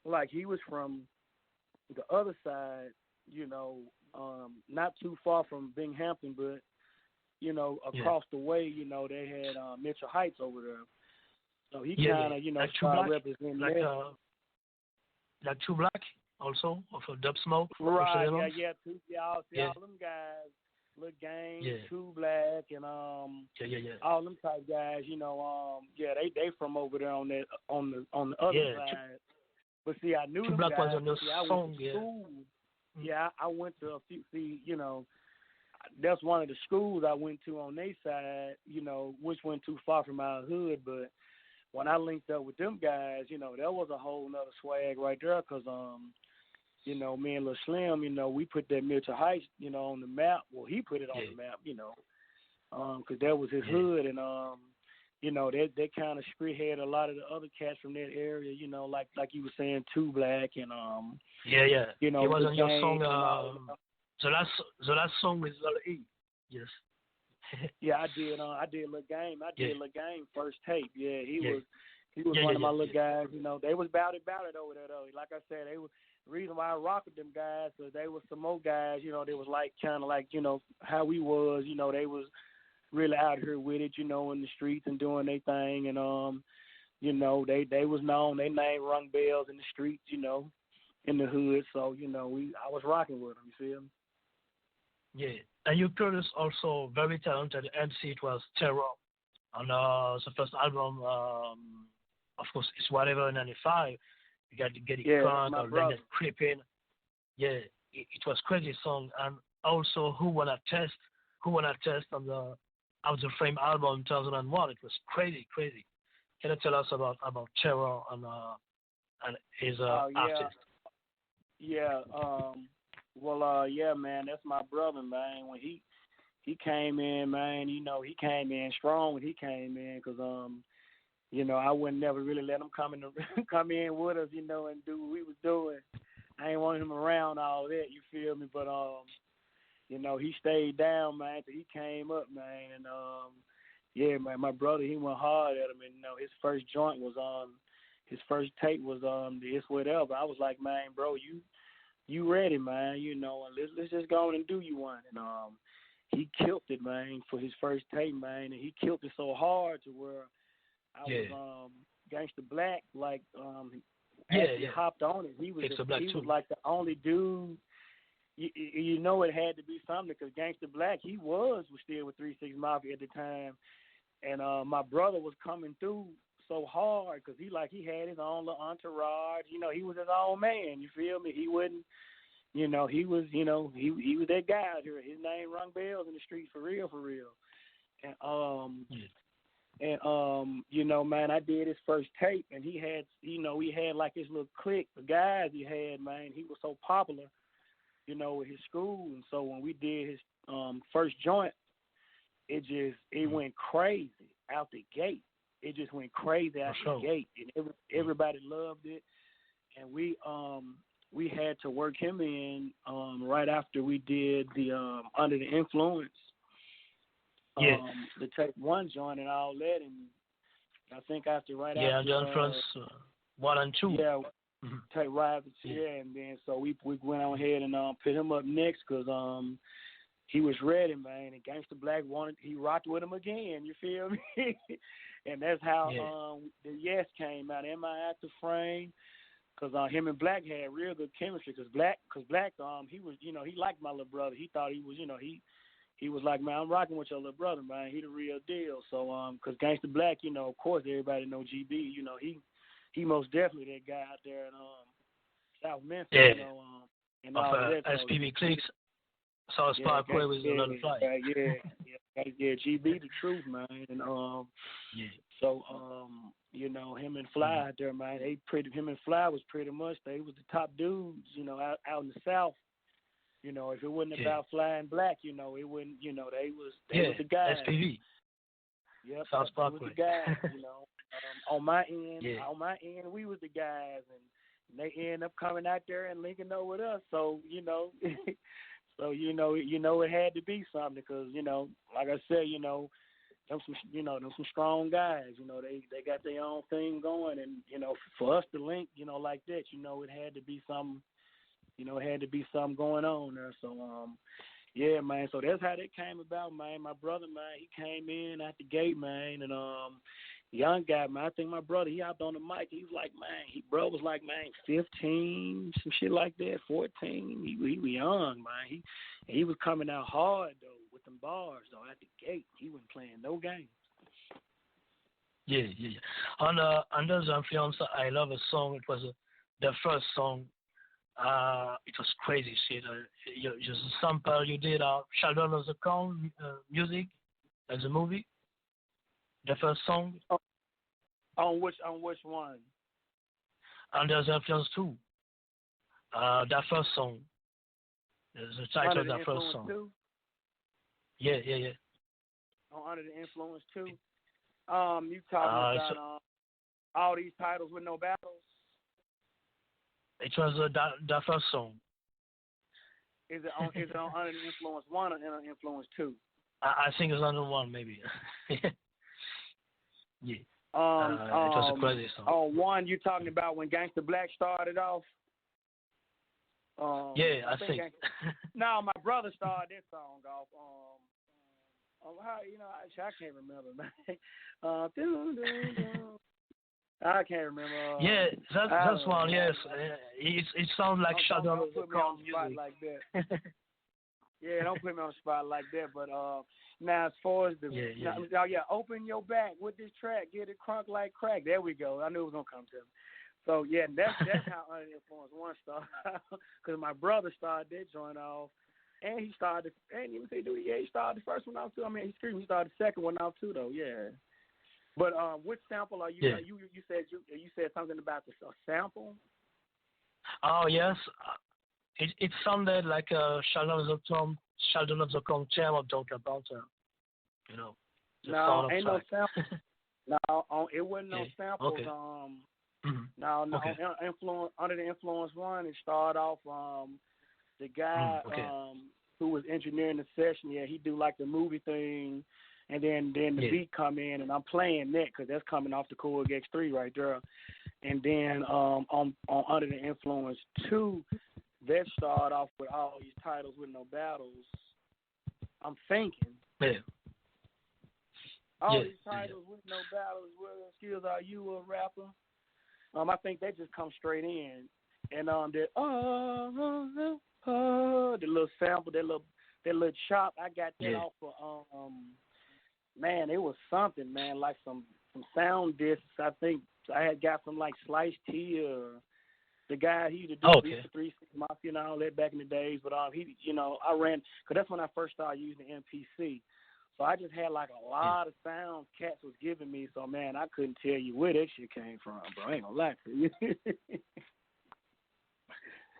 like he was from the other side, not too far from Binghampton, but across the way, they had Mitchell Heights over there. So he kind of, like started representing that. Like True Black also, of a Dub Smoke. Right, all them guys, Lil Gang, True Black, and all them type guys, they from over there on the other side. But see, I knew True them Black guys. was on the song, Yeah, I went to a few. See, that's one of the schools I went to on their side. Which went too far from our hood, but when I linked up with them guys, that was a whole nother swag right there. Cause me and Lil Slim, we put that Mitchell Heights, on the map. Well, he put it on the map, cause that was his hood, and that kind of spearheaded a lot of the other cats from that area, like you were saying, Too Black, and it was on your song, the last song with Lil E. Yes. Yeah, I did Lil Game. I did Lil Game first tape. Yeah, he was one of my little guys. They was about it over there though. Like I said, they was the reason why I rocked with them guys, because they was some more guys. They was like kind of like how we was. They was really out here with it. In the streets and doing their thing, and they was known. They name rung bells in the streets. In the hood. So I was rocking with them. You see them. Yeah, and you produced also very talented MC. It was Taro on the first album. Of course, it's whatever in '95. You got to get it crunk or let it creeping. Yeah, it was crazy song. And also, Who Wanna Test on the Out the Frame album 2001. It was crazy. Can you tell us about Taro and his artist? Yeah. Well, yeah, man, that's my brother, man. When he came in, man, he came in strong when he came in, cause I wouldn't never really let him come in with us, and do what we was doing. I ain't want him around all that, you feel me? But he stayed down, man, till he came up, man, and yeah, man, my brother, he went hard at him, and his first joint was his first tape was the It's Whatever. I was like, man, bro, you ready, man, and let's just go on and do you one. And he killed it, man, for his first tape, man, and he killed it so hard to where I was Gangsta Blac, like he hopped on it. He was like the only dude. It had to be something, because Gangsta Blac, he was still with 3 6 Mafia at the time, and my brother was coming through so hard, because he had his own little entourage. He was his own man. You feel me? He wouldn't. He was. He was that guy out here. His name rung bells in the street for real. And man, I did his first tape, and he had like his little clique of guys he had, man. He was so popular, with his school, and so when we did his first joint, it went crazy out the gate. It just went crazy out the gate, and everybody loved it. And we had to work him in right after we did the Under the Influence, the Take One joint and all that. And I think after after Under Influence 1 and 2. Yeah, Take right after and then so we went on ahead and put him up next, because he was ready, man. And Gangsta Blac he rocked with him again. You feel me? And that's how the Yes came out. M.I. After Frame, because him and Blac had real good chemistry. Because Blac, he was, he liked my little brother. He thought he was, he was like, man, I'm rocking with your little brother, man. He the real deal. So, because Gangsta Blac, of course, everybody know GB. He most definitely that guy out there in South Memphis. And all that. SPV Cliques. South Parkway was another fight. Yeah, GB the truth, man. And so him and Fly out there, man. Him and Fly was pretty much, they was the top dudes, out in the South. If it wasn't about Fly and Blac, it wouldn't. They was the guys. SPV. Yep, South Parkway. Was the guys. On my end, we was the guys, and they end up coming out there and linking up with us. So So it had to be something, because like I said, them some strong guys. They got their own thing going, and for us to link, like that, it had to be something. It had to be something going on there. So yeah, man. So that's how that came about, man. My brother, man, he came in at the gate, man, and young guy, man. I think my brother, he hopped on the mic. He was like, man, bro was like, man, 15, some shit like that, 14. He was young, man. He was coming out hard though with them bars though at the gate. He wasn't playing no games. Yeah. Under the influence, I love a song. It was the first song. It was crazy shit. Just a sample you did Sheldon of the Crown music as a movie. The first song. On which one? Under the Influence 2. That first song. The title of that first song. 2? Yeah. On Under the Influence 2. You talking about all these titles with no battles? It was that first song. Is it on Under the Influence 1 or Under the Influence 2? I think it's under 1 maybe. Yeah. It was a crazy song. On 1, you talking about when Gangsta Blac started off? Yeah, I think. No, my brother started that song off. I can't remember, man. I can't remember. Yeah, that's one. Yes, it sounds like Shadow of the Crown music. Like that. Yeah, don't put me on the spot like that. But now as far as open your back with this track, get it crunk like crack. There we go. I knew it was gonna come to me. So yeah, that's how Under the Influence 1 started. Because my brother started that joint off, and he started. And you say, he started the first one off too. I mean, he started the second one off too, though. Yeah. But which sample are you? Yeah. You said something about the sample. Oh yes, it sounded like Sheldon of the Crown jam of Dr. Bouncer. No, ain't no sample. No, it wasn't no samples. Okay. No. Okay. Under the Influence 1, it started off. The guy who was engineering the session, he do like the movie thing. And then the beat come in, and I'm playing that because that's coming off the Cool X3 right there. And then on Under the Influence 2, that started off with all these titles with no battles. I'm thinking. Yeah. All these titles with no battles. What skills are you a rapper? I think they just come straight in. And the little sample, that little chop, I got that off of man, it was something, man, like some sound discs. I think I had got from like Slice T or the guy, he used to do beats for 3 6 Mafia and all that back in the days. But he, I ran, because that's when I first started using the MPC. So I just had like a lot of sounds cats was giving me. So man, I couldn't tell you where that shit came from, bro. I ain't gonna lie to you.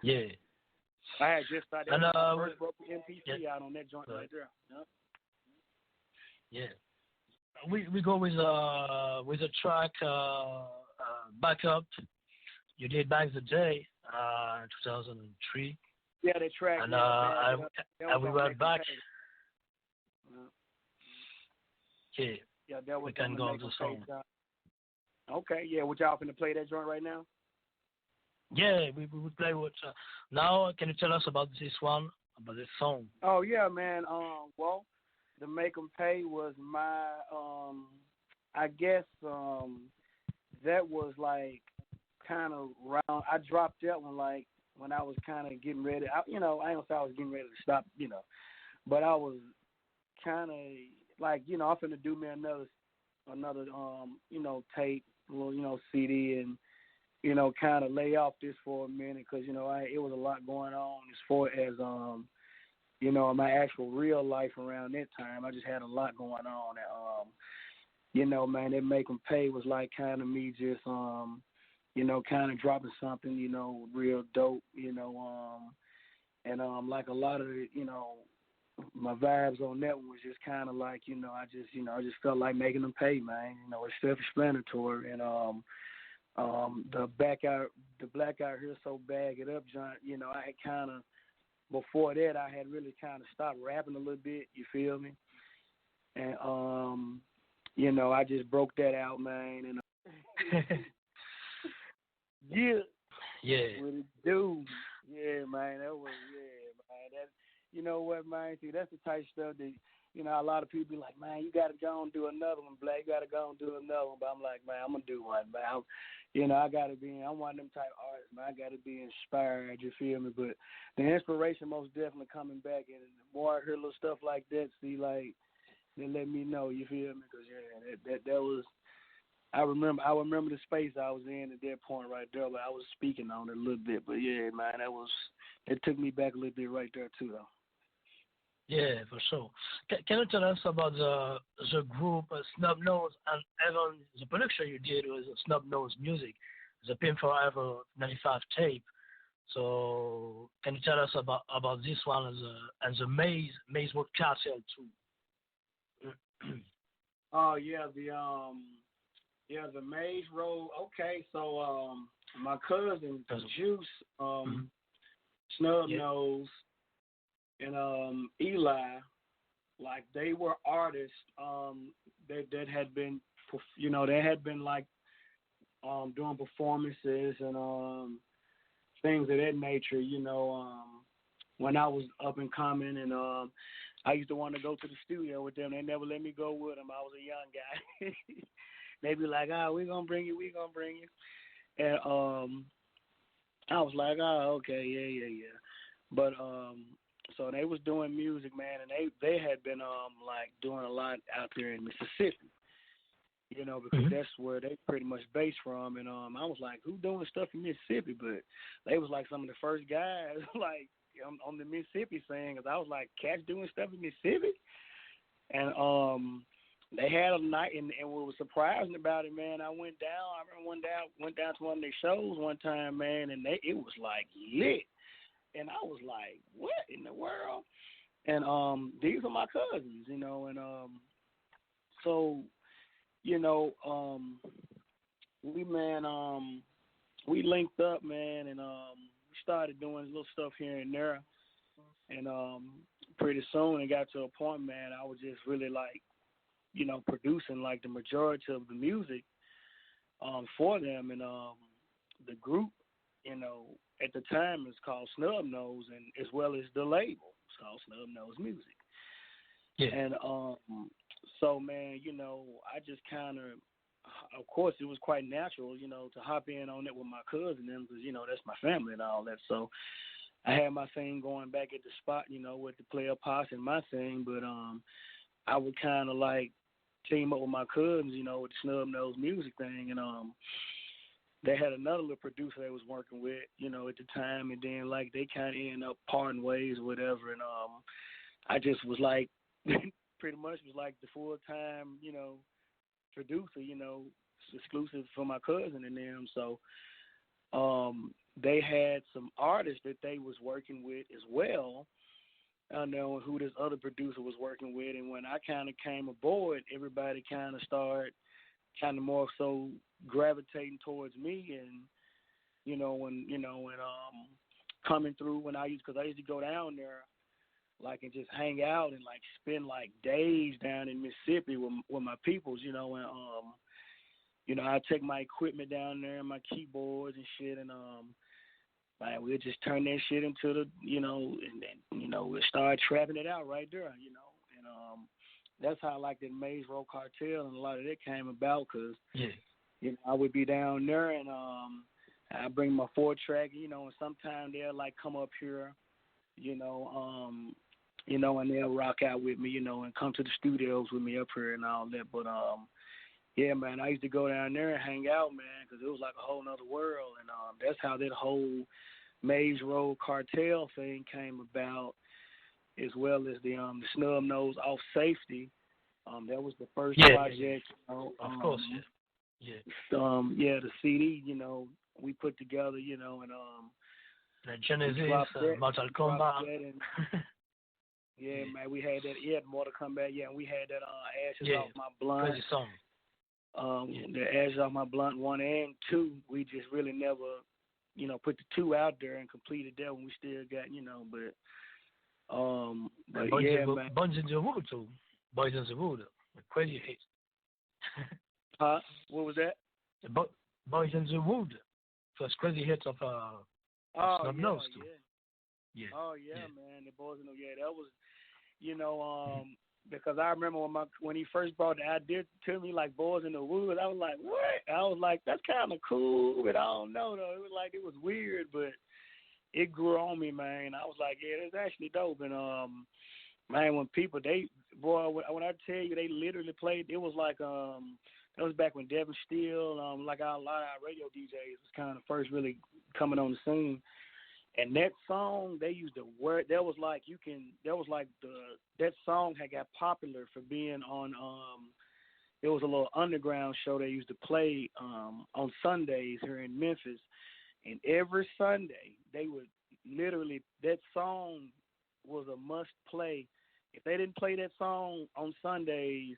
Yeah. I had just started. And I first broke the MPC out on that joint right there. Yeah. We go with a track Blackout. You did back the day, 2003. Yeah, that track. And and we were back. Yeah, that was we can go on the song. Okay, yeah, would y'all finna play that joint right now? Yeah, we would play with. Now, can you tell us about this one, about this song? Oh yeah, man. Well, the Make 'Em Pay was my. I guess that was like kind of around. I dropped that one like when I was kind of getting ready. I ain't say I was getting ready to stop. But I was kind of like I'm finna do me another tape, CD and. Kind of lay off this for a minute because, it was a lot going on as far as, my actual real life around that time. I just had a lot going on. And, man, that Make 'Em Pay was like kind of me just, kind of dropping something, real dope, and like a lot of it, my vibes on that one was just kind of like, I just felt like making them pay, man. It's self-explanatory. And, the Blackout here, so bag it up, John. I had kind of, before that, I had really kind of stopped rapping a little bit, you feel me? And I just broke that out, man, and what it do? Yeah, man, that was man. That you know what, man? See, that's the type of stuff that a lot of people be like, man, you gotta go and do another one, Blac. You gotta go and do another one. But I'm like, man, I'm gonna do one, man. I gotta be. I'm one of them type of artists, man. I gotta be inspired. You feel me? But the inspiration most definitely coming back, and the more I hear little stuff like that, see, like, they let me know. You feel me? Because that was. I remember the space I was in at that point right there, but I was speaking on it a little bit. But yeah, man, it took me back a little bit right there too, though. Yeah, for sure. Can you tell us about the group Snubnose, and even the production you did was Snubnose Music, the Pimp Forever '95 tape. So can you tell us about this one and the Maize with Cartel too? Oh yeah, the Maize Road. Okay, so my cousin Juice, Snubnose, and Eli, like, they were artists that had been, they had been like doing performances and things of that nature, when I was up and coming, and I used to want to go to the studio with them. They never let me go with them. I was a young guy. They be like, we're going to bring you. And I was like, okay, yeah. But so they was doing music, man, and they had been like doing a lot out there in Mississippi, because that's where they pretty much based from. And I was like, who doing stuff in Mississippi? But they was like some of the first guys like on the Mississippi scene, because I was like, cats doing stuff in Mississippi. And they had a night, and what was surprising about it, man, I went down to one of their shows one time, man, and it was like lit. And I was like, what in the world? And these are my cousins, and so, we linked up, man, and we started doing little stuff here and there. And pretty soon it got to a point, man, I was just really like, producing like the majority of the music for them. And the group, at the time, it's called Snubnose, and as well as the label. It's called Snubnose Music. Yeah. And so, man, I just kind of course, it was quite natural, to hop in on it with my cousin, because, that's my family and all that. So I had my thing going back at the spot, with the Playa, Posse and my thing. But I would kind of like team up with my cousins, with the Snubnose Music thing. And they had another little producer they was working with, at the time, and then like they kind of ended up parting ways or whatever, and I just was like, pretty much was like the full-time, producer, exclusive for my cousin and them. So they had some artists that they was working with as well. I know who this other producer was working with, and when I kind of came aboard, everybody kind of started kind of more so gravitating towards me, and when coming through because I used to go down there like and just hang out and like spend like days down in Mississippi with my peoples, and I take my equipment down there and my keyboards and shit, and man, we'll just turn that shit into the and we'll start trapping it out right there, and that's how I like that Maize Road Cartel and a lot of that came about, because I would be down there, and I bring my 4-track, and sometimes they'll like come up here, and they'll rock out with me, and come to the studios with me up here and all that. But yeah, man, I used to go down there and hang out, man, because it was like a whole nother world, and that's how that whole Maize Road Cartel thing came about, as well as the Snubnose Off Safety. That was the first project. Of course, yeah. The CD, we put together, and the Genesis, Mortal Kombat. Yeah, man, we had that. Yeah, Mortal Kombat. Yeah, and we had that Ashes Off My Blunt. Crazy song. The Ashes Off My Blunt 1 and 2. We just really never, put the 2 out there and completed that one. We still got, but Boys yeah, man. Boys in the Wood too. Boys in the Wood. Crazy hit. What was that? Boys in the Wood. First crazy hits of Snubnose. Yeah. Oh yeah, man. The Boys in the that was, because I remember when he first brought the idea to me, like Boys in the Woods, I was like, what? I was like, that's kind of cool, but I don't know though. It was weird, but it grew on me, man. I was like, yeah, it's actually dope. And man, when people when I tell you they literally played, it was like that was back when Devin Steele, like a lot of our radio DJs was kind of first really coming on the scene. And that song, they used the word. That song had got popular for being on. It was a little underground show they used to play on Sundays here in Memphis, and every Sunday they would literally, that song was a must play. If they didn't play that song on Sundays,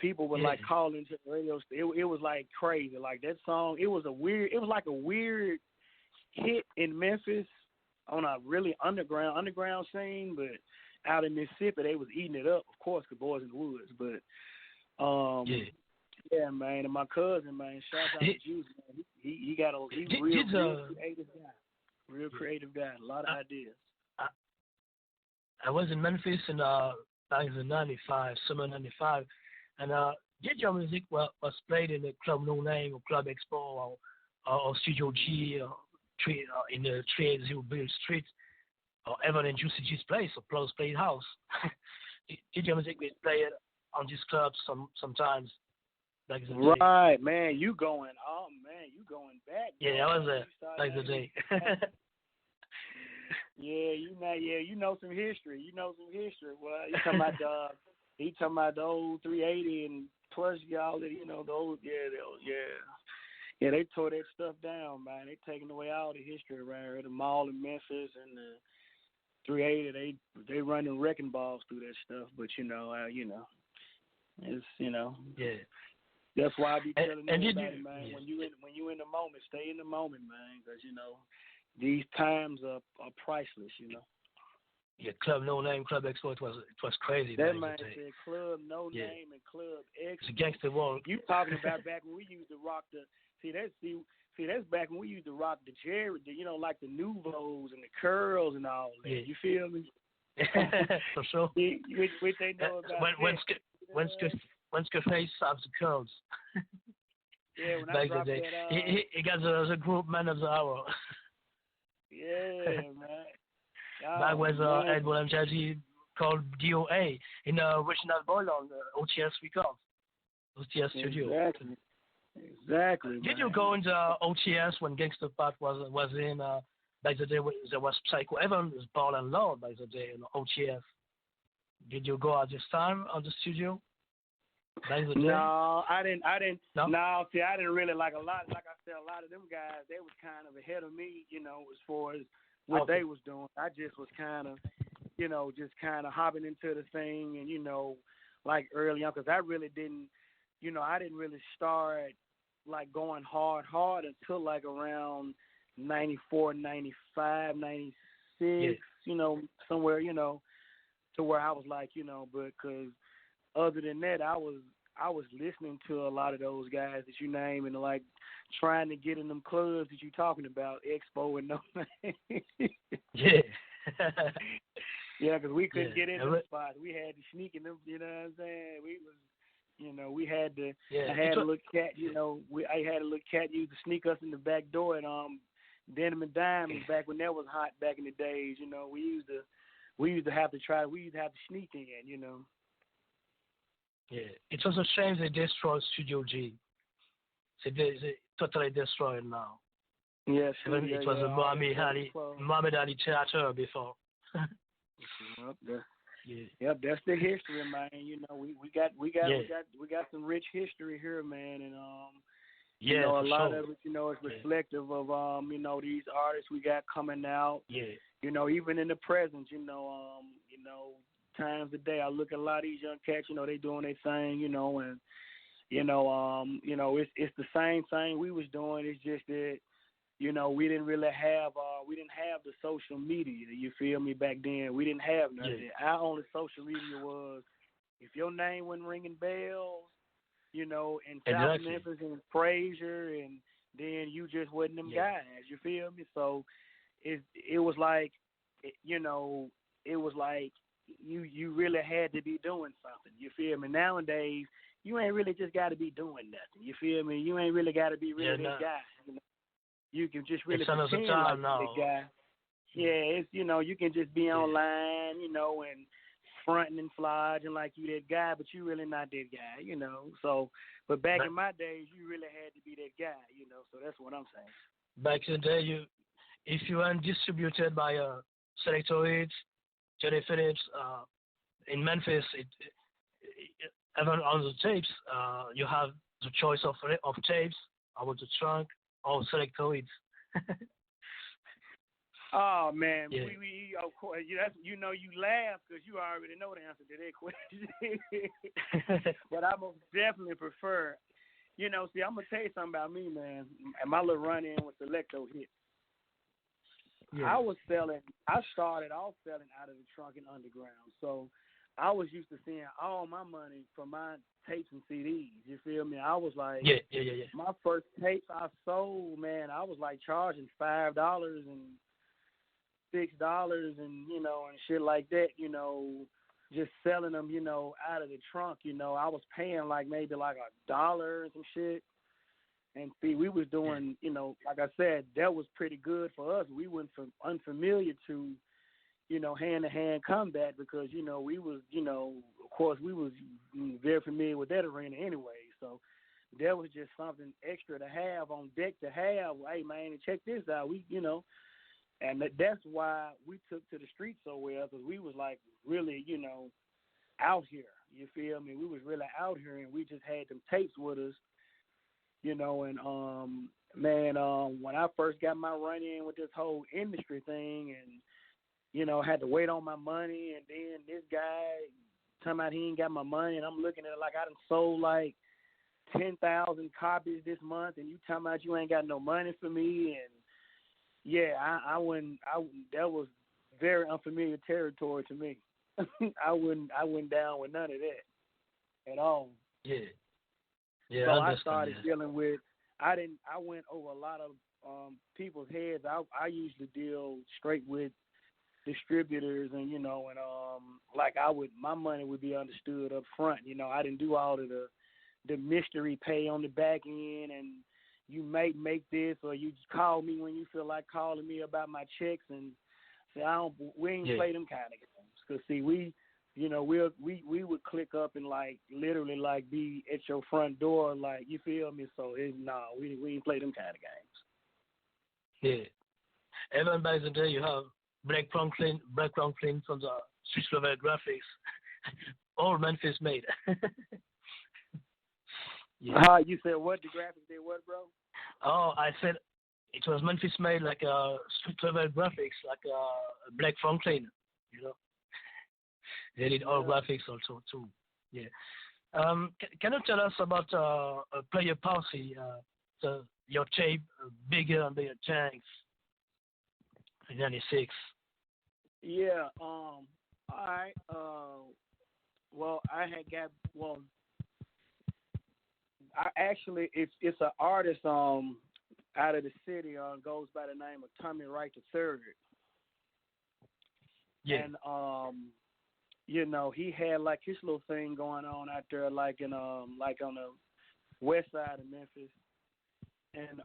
people would like call into the radio. It was like crazy. Like that song, it was like a weird hit in Memphis on a really underground scene, but out in Mississippi they was eating it up, of course, the Boys in the Woods. But yeah, man, and my cousin, man, shout out to Juice, man. He's real creative guy. Real creative guy, a lot of ideas. I was in Memphis in back in '95, summer '95, and did your music was played in the Club No Name or Club Expo or Studio G in the 380 Bill Street or even in Juicy G's place or Close Play House. Did your music be played on these clubs sometimes? Like the right, day? Man, you going back. Yeah, I was there like the day. You know some history. Well, you talking about the old 380 and plus y'all, those, yeah, they tore that stuff down, man. They taking away all the history around here. The mall in Memphis and the 380, they running wrecking balls through that stuff. But it's yeah. That's why I be telling everybody, man, when you in the moment, stay in the moment, man, because these times are priceless, Yeah, Club No Name, Club Expo, it was crazy. That man said Club No Name and Club Expo. It's a gangster world. You talking about back when we used to rock that's back when we used to rock the Jerry, like the Nouvos and the curls and all that. Yeah. You feel me? For sure. Which they know about. When Scarface has the curls. Yeah, when back I dropped that, that. He got the group man of the hour. Yeah, man. Back when Edward MJG called DOA in Original Boil on OTS Records, OTS Studio. Exactly. Did you go into OTS when Gangsta Pat was in back the day when there was Psycho Evans, Paul and Lord back the day in OTS? Did you go at this time on the studio? No, I didn't. No? No, see, I didn't really like a lot. Like I said, a lot of them guys, they was kind of ahead of me, as far as what they was doing. I just was kind of, just kind of hopping into the thing, and like early on, because I really didn't, I didn't really start like going hard until like around 94, 95, 96, somewhere, to where I was like, but because other than that, I was listening to a lot of those guys that you name and like trying to get in them clubs that you talking about, Expo and no name. Yeah. Yeah, because we couldn't get in them spots. We had to sneak in them. You know what I'm saying? We was, we had to. Yeah. I had a little cat. I had a little cat used to sneak us in the back door at Denim and Diamonds back when that was hot back in the days. We used to have to sneak in. Yeah, it was a shame they destroyed Studio G. They totally destroyed now. Yes, it was a Muhammad Ali theater before. Yep, that's the history, man. We got some rich history here, man, and a lot of it, is reflective of these artists we got coming out. Yeah. Even in the present, times today, I look at a lot of these young cats, they doing their thing, and it's the same thing we was doing. It's just that, we didn't really have the social media. You feel me? Back then, we didn't have nothing. Our only social media was if your name wasn't ringing bells, you know, in South Exactly. Memphis and Frazier, and then you just wasn't them guys. You feel me? So it was like, you know, it was like you really had to be doing something. You feel me? Nowadays, you ain't really just got to be doing nothing. You feel me? You ain't really got to be really this guy. You know? You can just really pretend like that guy. Yeah, it's, you know, you can just be online, you know, and fronting and flogging like you that guy, but you really not that guy, you know. So, but back in my days, you really had to be that guy, you know. So that's what I'm saying. Back in the day, if you weren't distributed by Selectoid, Johnny Phillips, in Memphis, even on the tapes, you have the choice of tapes, about the trunk, or Selectoid. Oh man, yeah. we of course, you know, you laugh because you already know the answer to that question. But I most definitely prefer, you know. See, I'm gonna tell you something about me, man. And my little run in with Selecto hit. Yeah. I started off selling out of the trunk and underground. So I was used to seeing all my money from my tapes and CDs. You feel me? I was like, my first tapes I sold, man, I was like charging $5 and $6 and, you know, and shit like that, you know, just selling them, you know, out of the trunk. You know, I was paying like maybe like $1 and some shit. And see, we was doing, you know, like I said, that was pretty good for us. We went from unfamiliar to, you know, hand-to-hand combat because, you know, we was, you know, of course, we was very familiar with that arena anyway. So that was just something extra to have on deck to have. Hey, man, check this out. We, you know, and that's why we took to the streets so well, because we was like really, you know, out here. You feel me? We was really out here, and we just had them tapes with us, you know. And when I first got my run in with this whole industry thing, and you know, had to wait on my money, and then this guy talking about he ain't got my money, and I'm looking at it like I done sold like 10,000 copies this month, and you talking about you ain't got no money for me. And I wouldn't. That was very unfamiliar territory to me. I went down with none of that at all. Yeah. So I started dealing with. I went over a lot of people's heads. I usually deal straight with distributors, and you know, and like my money would be understood up front. You know, I didn't do all of the mystery pay on the back end, and you might make this, or you call me when you feel like calling me about my checks, and say we ain't play them kind of games. Cause see, we would click up and like literally like be at your front door, like, you feel me? So we ain't play them kind of games. Yeah. Even back in the day, you have Blac Franklin from the Street Level Graphics, all Memphis made. You said what? The graphics did what, bro? Oh, I said it was Memphis made, like Street Level Graphics, like Blac Franklin, you know. They did all graphics also too. Yeah. Can you tell us about Playa Posse, your tape, Bigger and Bigger Tanks, in '96? Yeah. All right. Well, I actually, it's an artist out of the city goes by the name of Tommy Wright III. Yeah. And you know, he had like his little thing going on out there, like in like on the west side of Memphis, and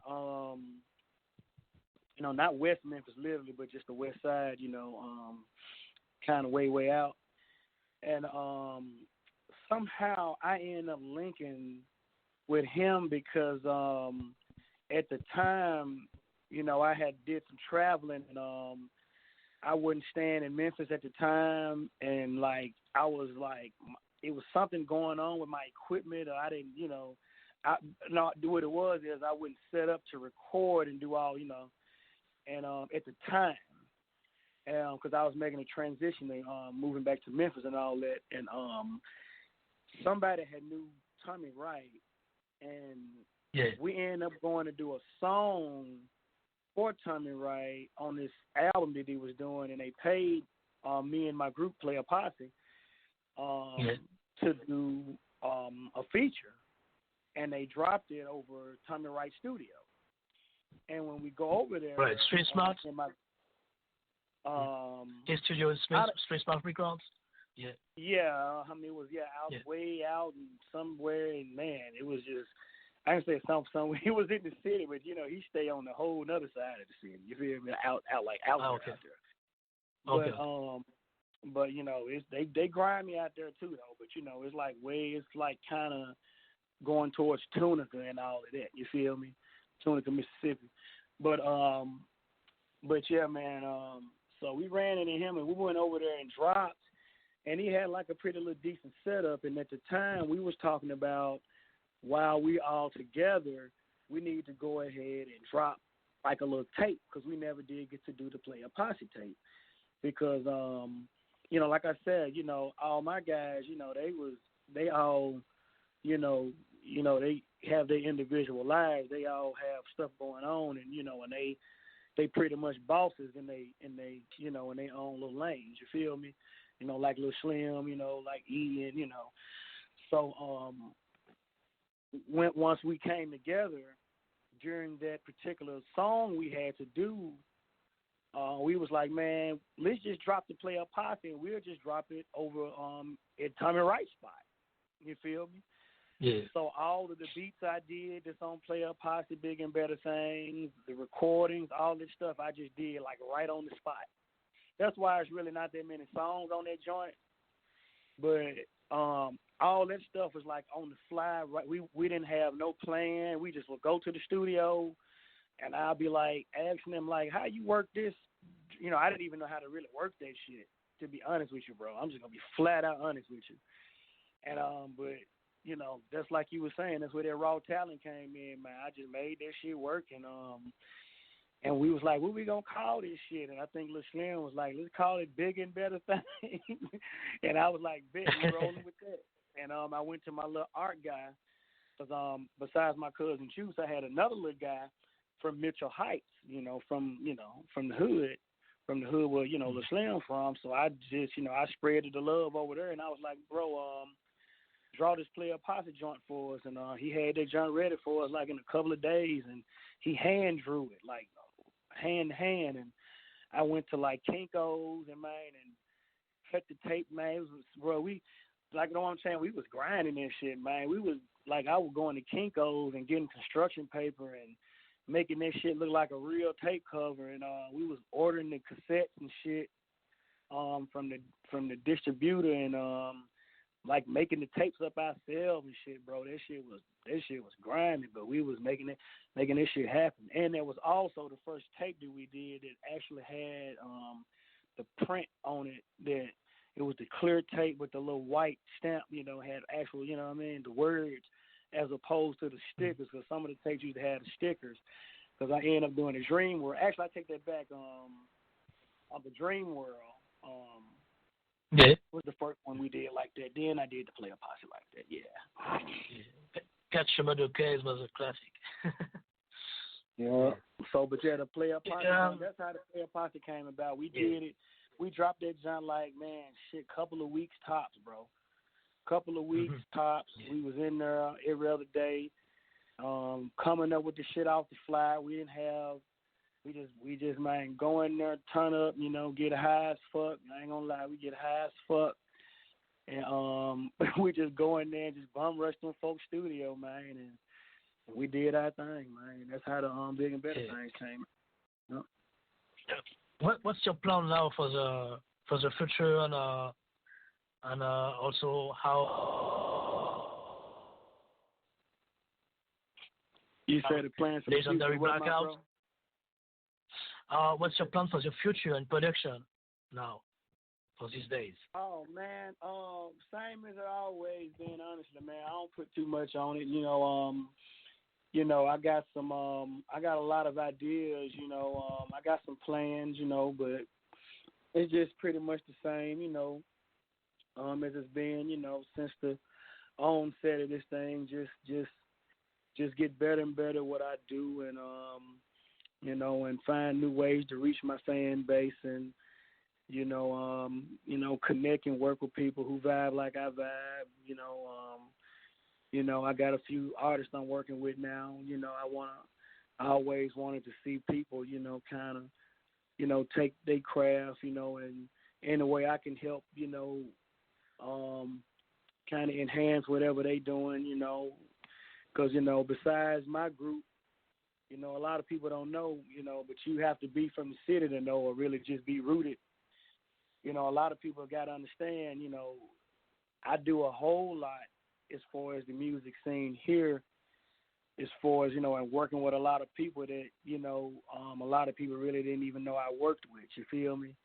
you know, not West Memphis literally, but just the west side, you know, kind of way out. And somehow I ended up linking with him because at the time, you know, I had did some traveling, and I wasn't staying in Memphis at the time, and like I was like, it was something going on with my equipment, or I didn't, you know, what it was is I wouldn't set up to record and do all, you know, and at the time, because I was making a transition, moving back to Memphis and all that, and somebody had knew Tommy Wright, and we ended up going to do a song for Tommy Wright on this album that he was doing, and they paid me and my group Playa, Posse to do a feature. and they dropped it over Tommy Wright's studio. And when we go over there, right, Street Smart. His studio is Street Smart Records. Yeah. Yeah, I mean it was way out and somewhere, and man, it was just I can say somewhere. He was in the city, but you know he stay on the whole other side of the city. You feel me? Out there. But you know they grind me out there too though. But you know it's like kind of going towards Tunica and all of that. You feel me? Tunica, Mississippi. But yeah, man. So we ran into him and we went over there and dropped, and he had like a pretty little decent setup. And at the time we was talking about while we all together, we need to go ahead and drop like a little tape because we never did get to do the Playa Posse tape because you know, like I said, you know, all my guys, you know, they all, you know, they have their individual lives. They all have stuff going on, and you know, and they pretty much bosses in they you know, in their own little lanes. You feel me? You know, like Lil Slim, you know, like Ian, you know. So once we came together during that particular song we had to do, we was like, man, let's just drop the Playa Posse and we'll just drop it over at Tommy Wright's spot. You feel me? Yeah. So all of the beats I did that's on Playa Posse, Big and Better Things, the recordings, all this stuff I just did like right on the spot. That's why it's really not that many songs on that joint. But all that stuff was like on the fly. Right? We didn't have no plan. We just would go to the studio, and I'll be like asking them like, how you work this? You know, I didn't even know how to really work that shit. To be honest with you, bro, I'm just gonna be flat out honest with you. And but you know, that's like you were saying. That's where that raw talent came in, man. I just made that shit work, and we was like, what we gonna call this shit? And I think Lil Slim was like, let's call it Big and Better Things. And I was like, bet, we rolling with that. And I went to my little art guy, because besides my cousin Juice, I had another little guy from Mitchell Heights, you know, from the hood where, you know, Lil Slim from. So I just, you know, I spread the love over there, and I was like, bro, draw this Playa Posse joint for us. And he had that joint ready for us like in a couple of days, and he hand drew it, like hand to hand. And I went to like Kinko's and cut the tape, man. It was, bro, we, like, you know what I'm saying? We was grinding this shit, man. We was like, I was going to Kinko's and getting construction paper and making this shit look like a real tape cover. And we was ordering the cassettes and shit from the distributor, and like making the tapes up ourselves and shit, bro. That shit was grinding, but we was making this shit happen. And there was also the first tape that we did that actually had the print on it, that it was the clear tape with the little white stamp, you know, had actual, you know what I mean, the words, as opposed to the stickers, because some of the tapes used to have the stickers. Because I ended up doing the Dream World. Actually, I take that back. On the Dream World, yeah, was the first one we did like that. Then I did the Playa Posse like that. Yeah. Catch Some Other Case was a classic. Yeah. So, but yeah, the Playa Posse, that's how the Playa Posse came about. We did it. We dropped that junk like, man, shit, couple of weeks tops, bro. Couple of weeks tops. We was in there every other day, coming up with the shit off the fly. We didn't have, we just man, go in there, turn up, you know, get high as fuck. I ain't gonna lie, we get high as fuck. And we just go in there and just bum rush them folks' studio, man, and we did our thing, man. That's how the Big and Better Things came. Yep. What's your plan now for the future, and also how you said the plan for the legendary future, Blackout? What's your plan for the future and production now for these days? Oh man, same as it always been. Honestly, man, I don't put too much on it. You know, I got a lot of ideas. You know, I got some plans. You know, but it's just pretty much the same. You know, as it's been. You know, since the onset of this thing, just get better and better at what I do, and you know, and find new ways to reach my fan base, and you know, connect and work with people who vibe like I vibe. I got a few artists I'm working with now. I always wanted to see people, kind of, take their craft, and in a way I can help, kind of enhance whatever they doing, because, besides my group, a lot of people don't know, but you have to be from the city to know or really just be rooted. A lot of people got to understand, I do a whole lot as far as the music scene here, as far as, and working with a lot of people that, a lot of people really didn't even know I worked with, you feel me?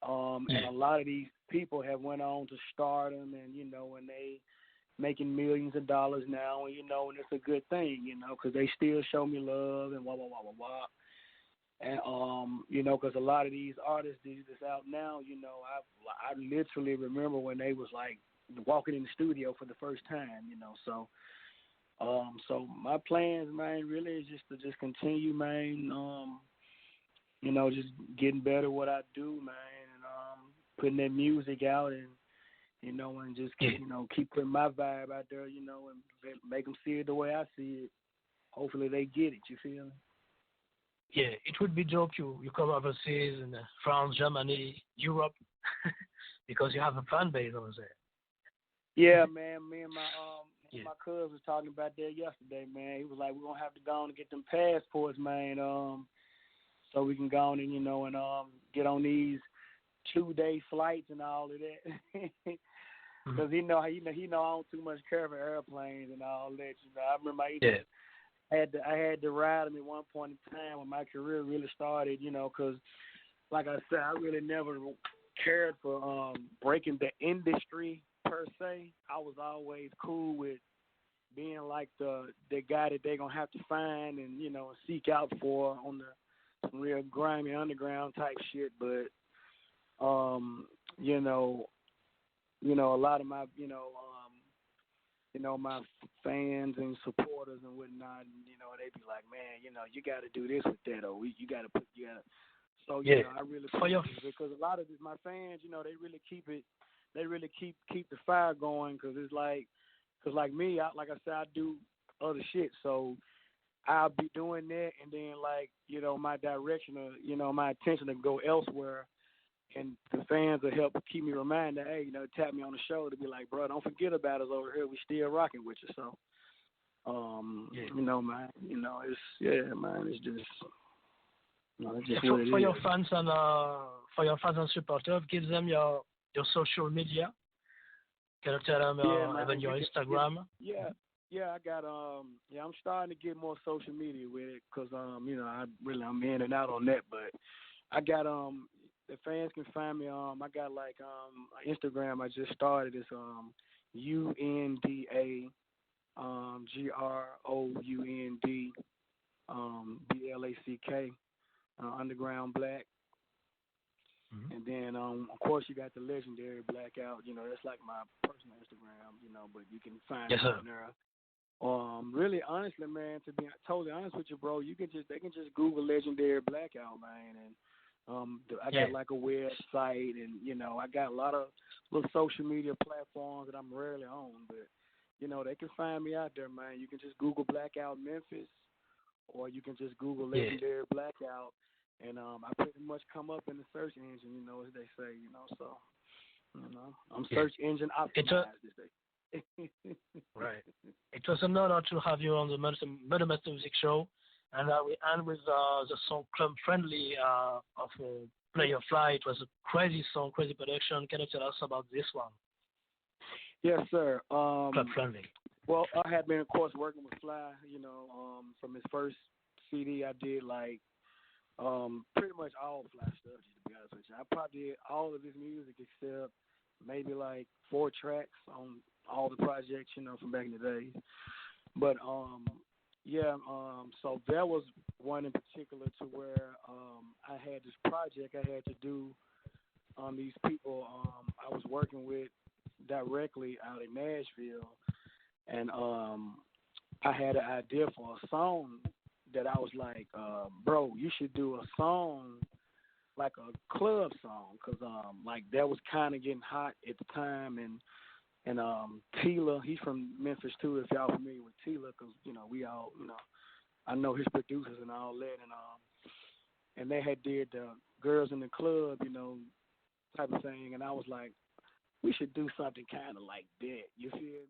And a lot of these people have went on to stardom and, and they making millions of dollars now, and, and it's a good thing, because they still show me love and blah, blah, blah, blah, blah. And, because a lot of these artists that's out now, I literally remember when they was like walking in the studio for the first time, so my plans, man, really is just continue, man, just getting better at what I do, man, and putting that music out and, and just keep putting my vibe out there, and make them see it the way I see it. Hopefully they get it, you feel me? Yeah, it would be dope you come overseas in France, Germany, Europe, because you have a fan base over there. Yeah, man. Me and my cousin was talking about that yesterday, man. He was like, we're gonna have to go on and get them passports, man, so we can go on and and get on these 2-day flights and all of that. Because he know I don't too much care for airplanes and all that. I remember I had to ride them at one point in time when my career really started, because, like I said, I really never cared for breaking the industry per se. I was always cool with being like the guy that they're going to have to find and, seek out for on some real grimy underground type shit. But, a lot of my, my fans and supporters and whatnot, and, they be like, man, you got to do this with that, or you got to. So, I really because a lot of my fans, they really keep it, they really keep the fire going, because it's like me, like I said, I do other shit, so I'll be doing that, and then my direction, my attention to go elsewhere. And the fans will help keep me reminded, hey, tap me on the shoulder to be like, bro, don't forget about us over here. We still rocking with you. So, man, man, it's just, it's just what it for is. your fans and supporters, give them your social media. Can you tell them even your Instagram? Yeah, I got I'm starting to get more social media with it, because I'm in and out on that, but I got the fans can find me. I got Instagram. I just started. It's UNDA GROUND Underground Blac. Mm-hmm. And then of course you got the legendary Blackout. That's like my personal Instagram. But you can find it on there. Really, honestly, man, to be totally honest with you, bro, they can just Google legendary Blackout, man, and I got like a website, and I got a lot of little social media platforms that I'm rarely on, but they can find me out there, man. You can just Google Blackout Memphis, or you can just Google legendary Blackout, and I pretty much come up in the search engine, as they say, so I'm search engine optimized, as they say. Right. It was an honor to have you on the Murder Master Music Show. And we end with the song Club Friendly of Playa. It was a crazy song, crazy production. Can you tell us about this one? Yes, sir. Club Friendly. Well, I had been, of course, working with Fly, from his first CD. I did, pretty much all Fly stuff, to be honest with you. I probably did all of his music except maybe 4 tracks on all the projects, from back in the day. But, so there was one in particular to where I had this project I had to do on these people I was working with directly out in Nashville, and I had an idea for a song that I was like, bro, you should do a song like a club song, because that was kind of getting hot at the time, and And Tila, he's from Memphis too. If y'all familiar with Tila, because we all I know his producers and all that, and they had did the Girls in the Club, type of thing, and I was like, we should do something kind of like that. You feel me?